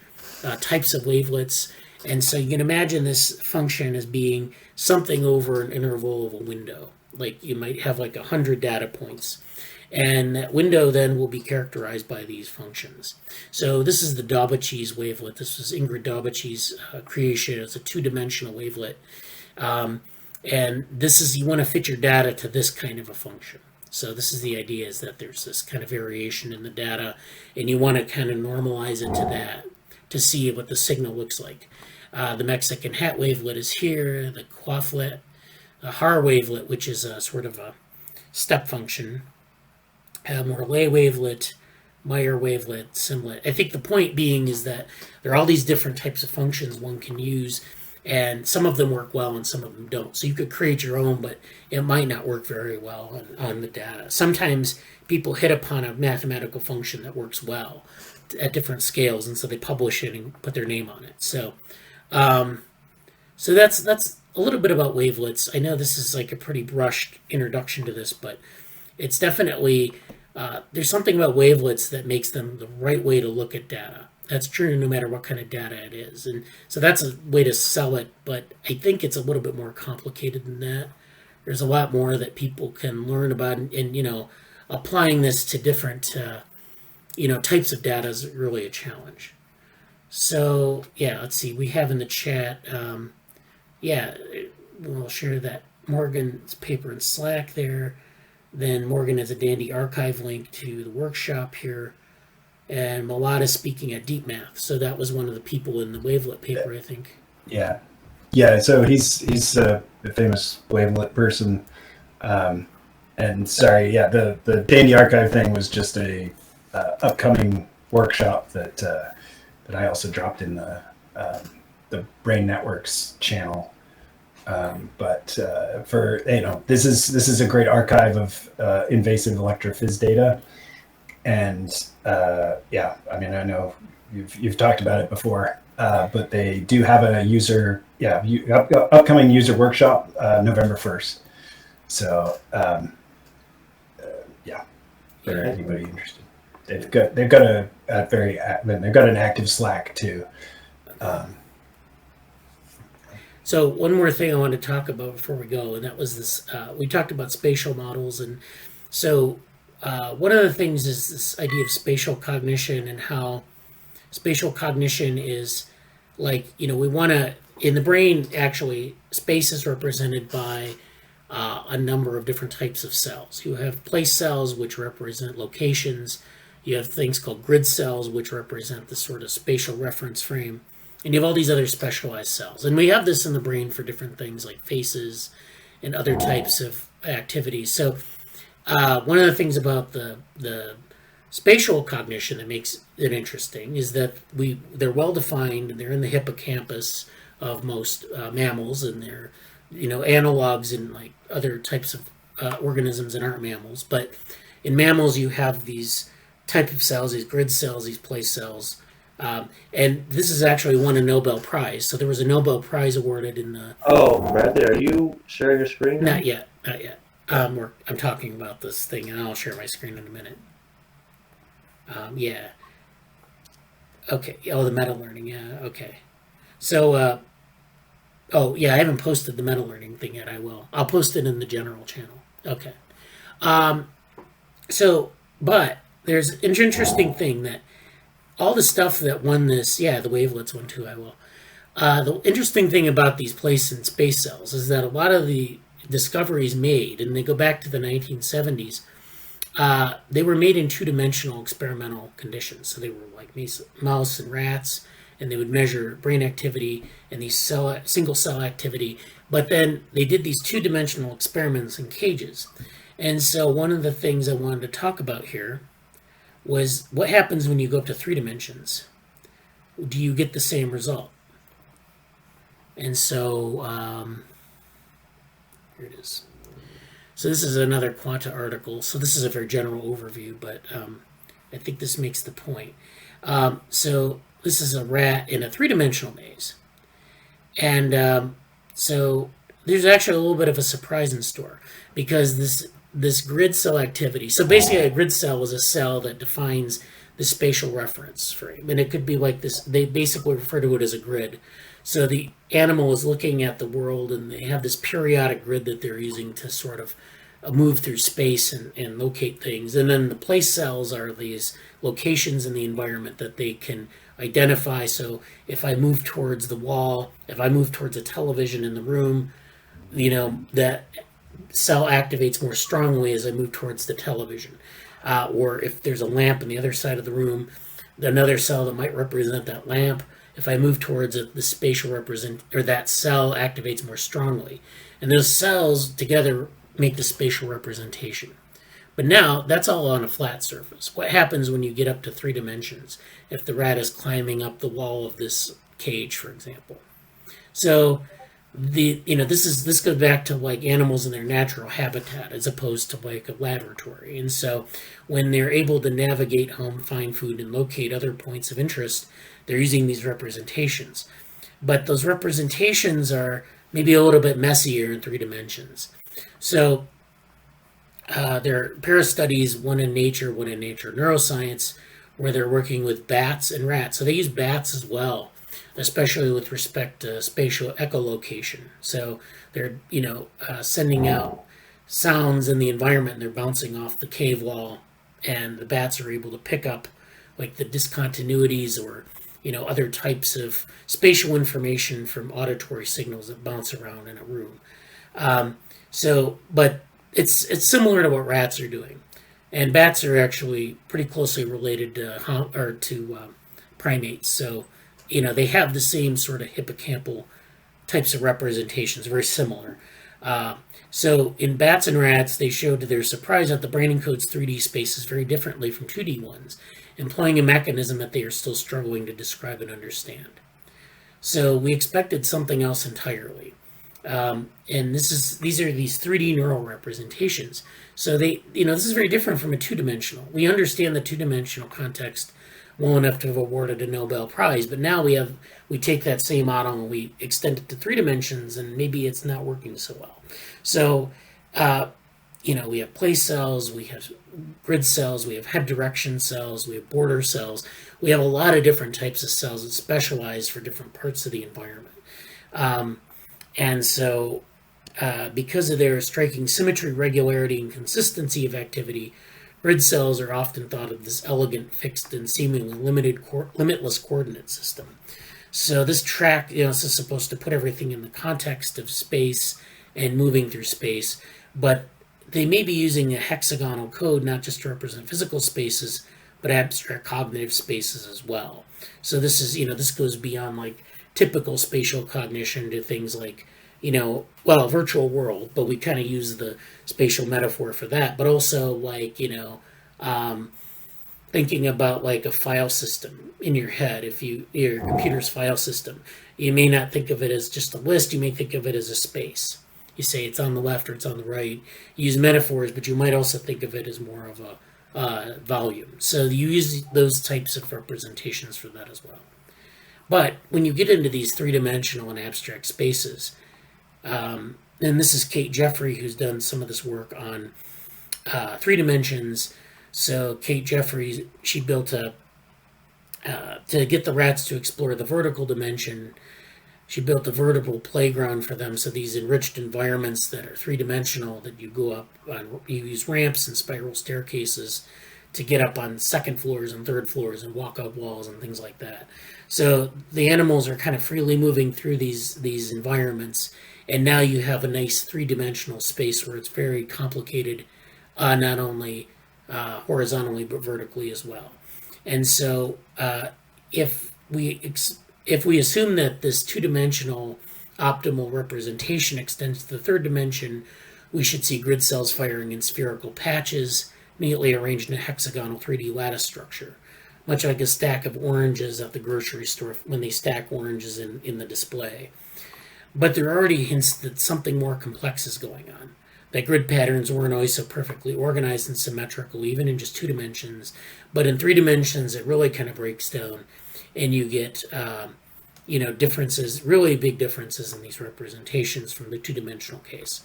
A: types of wavelets. And so you can imagine this function as being something over an interval of a window. Like you might have 100 data points. And that window then will be characterized by these functions. So this is the Daubachi's wavelet. This was Ingrid Daubachi's creation. It's a two-dimensional wavelet. And this is, you want to fit your data to this kind of a function. So this is the idea, is that there's this kind of variation in the data, and you want to kind of normalize it to that to see what the signal looks like. The Mexican hat wavelet is here, the Quafflet, the Haar wavelet, which is a sort of a step function, Morlet wavelet, Meyer wavelet, Simlet. I think the point being is that there are all these different types of functions one can use, and some of them work well and some of them don't. So you could create your own, but it might not work very well on the data. Sometimes people hit upon a mathematical function that works well at different scales, and so they publish it and put their name on it. So that's a little bit about wavelets. I know this is a pretty brushed introduction to this, but it's definitely, there's something about wavelets that makes them the right way to look at data. that's true no matter what kind of data it is. And so that's a way to sell it, but I think it's a little bit more complicated than that. There's a lot more that people can learn about, and applying this to different types of data is really a challenge. So yeah, let's see. We have in the chat, we'll share that Morgan's paper in Slack there. Then Morgan has a dandy archive link to the workshop here. And Monads speaking at Deep Math. So that was one of the people in the Wavelet paper, I think.
B: Yeah. So he's a famous Wavelet person. And sorry, the Dandy Archive thing was just a upcoming workshop that I also dropped in the Brain Networks channel. But for this is a great archive of invasive electrophys data. And I know you've talked about it before, but they do have a upcoming user workshop November 1st. So for anybody interested, they've got an active Slack too.
A: So one more thing I want to talk about before we go, and that was this. We talked about spatial models, and so. One of the things is this idea of spatial cognition, and how spatial cognition is like, we want to, in the brain, actually, space is represented by a number of different types of cells. You have place cells, which represent locations. You have things called grid cells, which represent the sort of spatial reference frame. And you have all these other specialized cells. And we have this in the brain for different things like faces and other types of activities. So one of the things about the spatial cognition that makes it interesting is that they're well defined, and they're in the hippocampus of most mammals, and they're analogs in like other types of organisms that aren't mammals. But in mammals, you have these type of cells, these grid cells, these place cells, and this is actually won a Nobel Prize. So there was a Nobel Prize awarded in the.
D: Oh, Bradley, are you sharing your screen?
A: Not yet. I'm talking about this thing, and I'll share my screen in a minute. Okay. Oh, the meta learning. Yeah. Okay. So, I haven't posted the meta learning thing yet. I will. I'll post it in the general channel. Okay. But there's an interesting thing that all the stuff that won this. Yeah, the wavelets one too. I will. The interesting thing about these place and space cells is that a lot of the discoveries made, and they go back to the 1970s, they were made in two-dimensional experimental conditions. So they were like mouse and rats, and they would measure brain activity and these single cell activity. But then they did these two-dimensional experiments in cages. And so one of the things I wanted to talk about here was what happens when you go up to 3 dimensions. Do you get the same result? And so here it is. So this is another Quanta article. So this is a very general overview, but I think this makes the point. So this is a rat in a 3-dimensional maze. And so there's actually a little bit of a surprise in store, because this grid cell activity. So basically a grid cell is a cell that defines the spatial reference frame. And it could be like this. They basically refer to it as a grid. So the animal is looking at the world, and they have this periodic grid that they're using to sort of move through space and locate things. And then the place cells are these locations in the environment that they can identify. So if I move towards the wall, if I move towards a television in the room, that cell activates more strongly as I move towards the television. Or if there's a lamp on the other side of the room, another cell that might represent that lamp, if I move towards it, the spatial that cell activates more strongly. And those cells together make the spatial representation. But now that's all on a flat surface. What happens when you get up to 3 dimensions if the rat is climbing up the wall of this cage, for example? So this goes back to like animals in their natural habitat as opposed to like a laboratory. And so when they're able to navigate home, find food, and locate other points of interest, they're using these representations. But those representations are maybe a little bit messier in 3 dimensions. So there are pair of studies, one in Nature Neuroscience, where they're working with bats and rats. So they use bats as well, especially with respect to spatial echolocation. So they're sending out sounds in the environment, and they're bouncing off the cave wall, and the bats are able to pick up like the discontinuities or other types of spatial information from auditory signals that bounce around in a room. But it's similar to what rats are doing, and bats are actually pretty closely related to primates. So they have the same sort of hippocampal types of representations, very similar. So in bats and rats, they showed to their surprise that the brain encodes 3D spaces very differently from 2D ones, employing a mechanism that they are still struggling to describe and understand. So we expected something else entirely. And these are these 3D neural representations. So this is very different from a two-dimensional. We understand the two-dimensional context well enough to have awarded a Nobel Prize, but now we take that same model and we extend it to 3 dimensions, and maybe it's not working so well. So, we have place cells, we have grid cells, we have head direction cells, we have border cells. We have a lot of different types of cells that specialize for different parts of the environment. Because of their striking symmetry, regularity, and consistency of activity, grid cells are often thought of as elegant, fixed, and seemingly limitless coordinate system. So this track, this is supposed to put everything in the context of space and moving through space, but they may be using a hexagonal code not just to represent physical spaces, but abstract cognitive spaces as well. So this is, this goes beyond like typical spatial cognition to things like, virtual world, but we kind of use the spatial metaphor for that, but also like, thinking about like a file system in your head. If your computer's file system, you may not think of it as just a list, you may think of it as a space. You say it's on the left or it's on the right. You use metaphors, but you might also think of it as more of a volume. So you use those types of representations for that as well. But when you get into these three-dimensional and abstract spaces, and this is Kate Jeffrey, who's done some of this work on 3 dimensions. So Kate Jeffrey, she built to get the rats to explore the vertical dimension, she built a vertical playground for them. So these enriched environments that are 3-dimensional, that you go up on, you use ramps and spiral staircases to get up on 2nd floors and 3rd floors and walk up walls and things like that. So the animals are kind of freely moving through these environments, and now you have a nice 3-dimensional space where it's very complicated, not only horizontally but vertically as well. And so if we assume that this 2-dimensional optimal representation extends to the 3rd dimension, we should see grid cells firing in spherical patches, neatly arranged in a hexagonal 3D lattice structure, much like a stack of oranges at the grocery store when they stack oranges in the display. But there are already hints that something more complex is going on, that grid patterns weren't always so perfectly organized and symmetrical, even in just 2 dimensions. But in 3 dimensions, it really kind of breaks down, and you get differences, really big differences in these representations from the 2-dimensional case.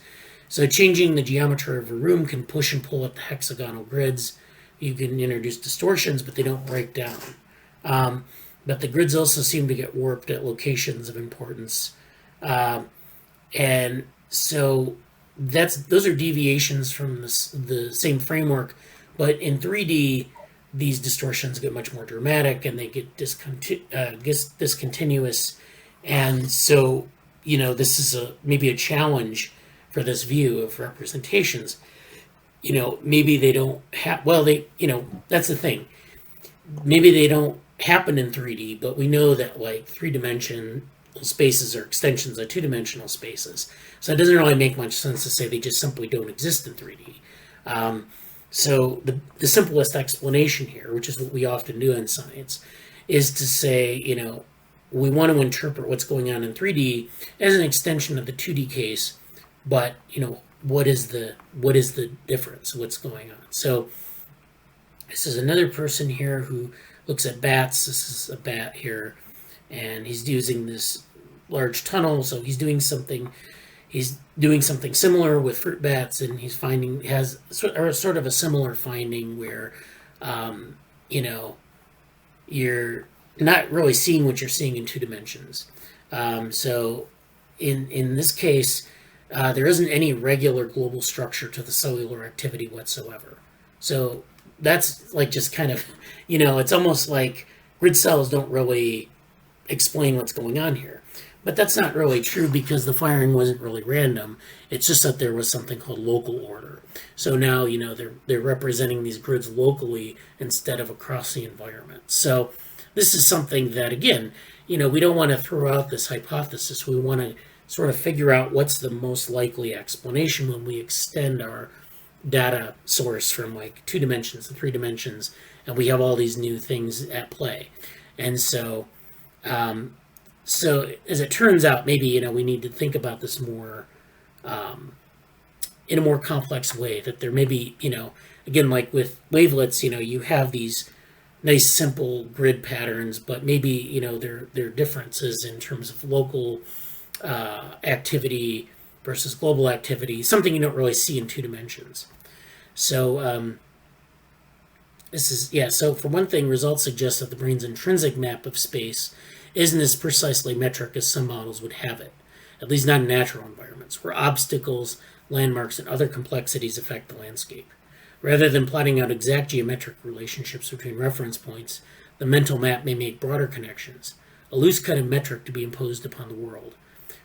A: So changing the geometry of a room can push and pull at the hexagonal grids. You can introduce distortions, but they don't break down. But the grids also seem to get warped at locations of importance. And so those are deviations from the same framework, but in 3D, these distortions get much more dramatic and they get discontinuous. And so, this is maybe a challenge for this view of representations. Maybe they don't have, that's the thing. Maybe they don't happen in 3D, but we know that like 3-dimensional spaces are extensions of 2-dimensional spaces. So it doesn't really make much sense to say they just simply don't exist in 3D. So the simplest explanation here, which is what we often do in science, is to say, we want to interpret what's going on in 3D as an extension of the 2D case, but, what is the difference? What's going on? So this is another person here who looks at bats. This is a bat here, and he's using this large tunnel. So he's doing something similar with fruit bats, and has sort of a similar finding where, you're not really seeing what you're seeing in 2 dimensions. So in this case, there isn't any regular global structure to the cellular activity whatsoever. So that's like just kind of, it's almost like grid cells don't really explain what's going on here. But that's not really true because the firing wasn't really random. It's just that there was something called local order. So now, they're representing these grids locally instead of across the environment. So this is something that, again, we don't want to throw out this hypothesis. We want to sort of figure out what's the most likely explanation when we extend our data source from like 2 dimensions to 3 dimensions, and we have all these new things at play. And so as it turns out, maybe we need to think about this more in a more complex way. That there may be, again, like with wavelets, you have these nice simple grid patterns, but maybe there are differences in terms of local activity versus global activity. Something you don't really see in 2 dimensions. So So for one thing, results suggest that the brain's intrinsic map of space isn't as precisely metric as some models would have it, at least not in natural environments, where obstacles, landmarks, and other complexities affect the landscape. Rather than plotting out exact geometric relationships between reference points, the mental map may make broader connections, a loose kind of metric to be imposed upon the world.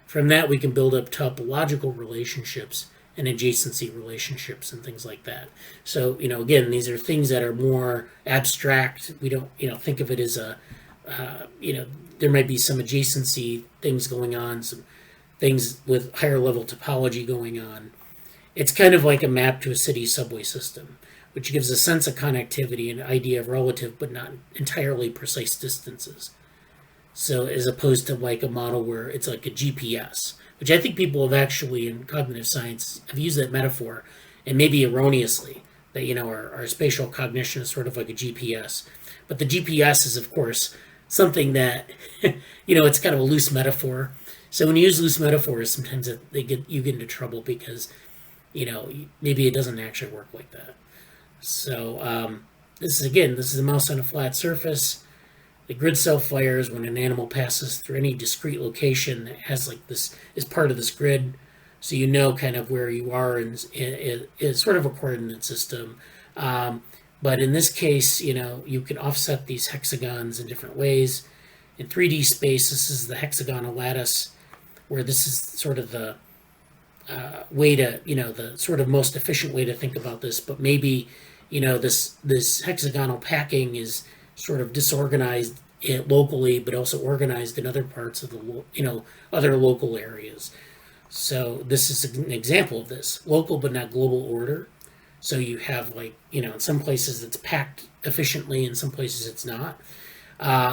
A: From that, we can build up topological relationships and adjacency relationships and things like that. So, again, these are things that are more abstract. We don't, think of it as there might be some adjacency things going on, some things with higher level topology going on. It's kind of like a map to a city subway system, which gives a sense of connectivity and idea of relative but not entirely precise distances. So as opposed to like a model where it's like a GPS, which I think people have actually in cognitive science have used that metaphor, and maybe erroneously, that our spatial cognition is sort of like a GPS. But the GPS is, of course, something that it's kind of a loose metaphor. So when you use loose metaphors, sometimes you get into trouble because maybe it doesn't actually work like that. So this is a mouse on a flat surface. The grid cell fires when an animal passes through any discrete location that has like this is part of this grid, so kind of where you are, and is sort of a coordinate system. But in this case, you can offset these hexagons in different ways. In 3D space, this is the hexagonal lattice, where this is sort of the way to, the sort of most efficient way to think about this. But maybe, this hexagonal packing is sort of disorganized locally, but also organized in other parts of the, other local areas. So this is an example of this, local but not global order. So you have in some places it's packed efficiently, in some places it's not.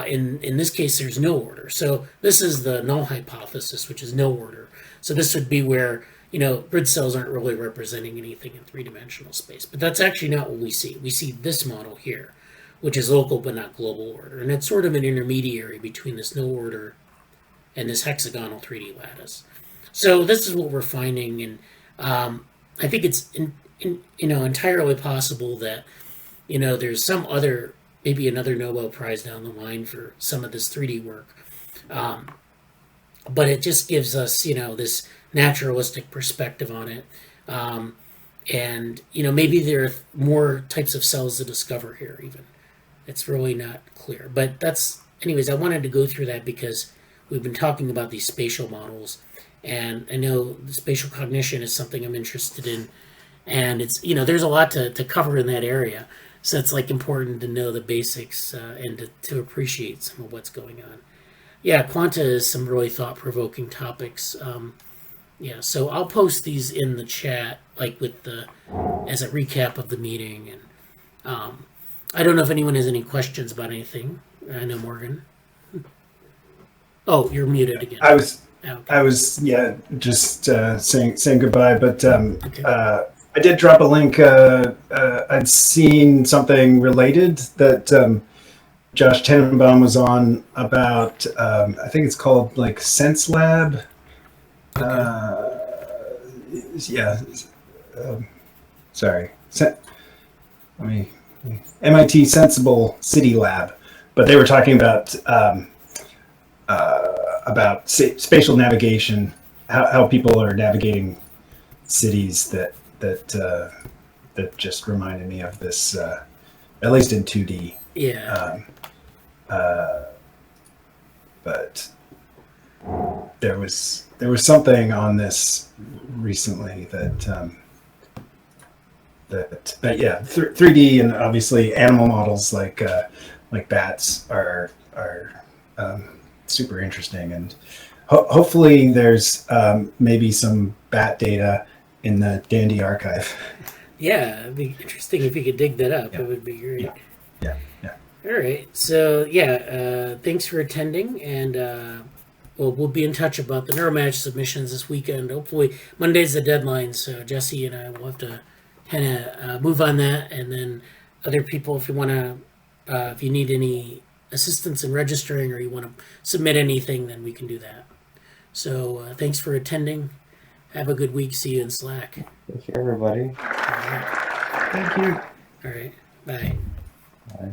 A: In this case, there's no order. So this is the null hypothesis, which is no order. So this would be where, grid cells aren't really representing anything in 3-dimensional space. But that's actually not what we see. We see this model here, which is local but not global order. And it's sort of an intermediary between this no order and this hexagonal 3D lattice. So this is what we're finding. And I think it's entirely possible that there's some other, maybe another Nobel Prize down the line for some of this 3D work, but it just gives us this naturalistic perspective on it, and maybe there are more types of cells to discover here. Even it's really not clear, but anyways, I wanted to go through that because we've been talking about these spatial models, and I know the spatial cognition is something I'm interested in. And it's, there's a lot to cover in that area. So it's important to know the basics and to appreciate some of what's going on. Yeah, quanta is some really thought-provoking topics. So I'll post these in the chat, as a recap of the meeting. And I don't know if anyone has any questions about anything. I know Morgan. Oh, you're muted again.
B: I was
A: Okay.
B: just saying goodbye, but
A: Okay.
B: I did drop a link. I'd seen something related that Josh Tannenbaum was on about. I think it's called Sense Lab. Sorry. MIT Sensible City Lab. but they were talking about spatial navigation, how people are navigating cities that just reminded me of this, at least in 2D.
A: Yeah.
B: But there was something on this recently that yeah, 3D, and obviously animal models like bats are super interesting, and hopefully there's maybe some bat data in the Dandy archive.
A: Yeah, it'd be interesting if you could dig that up.
B: Yeah.
A: It would be great.
B: Yeah.
A: All right. So yeah, thanks for attending, and we'll be in touch about the Neuromatch submissions this weekend. Hopefully Monday's the deadline, so Jesse and I will have to kind of move on that, and then other people, if you want to, if you need any assistance in registering or you want to submit anything, then we can do that. So thanks for attending. Have a good week. See you in Slack.
D: Thank you, everybody.
A: All right.
B: Thank you.
A: All right. Bye.
D: Bye.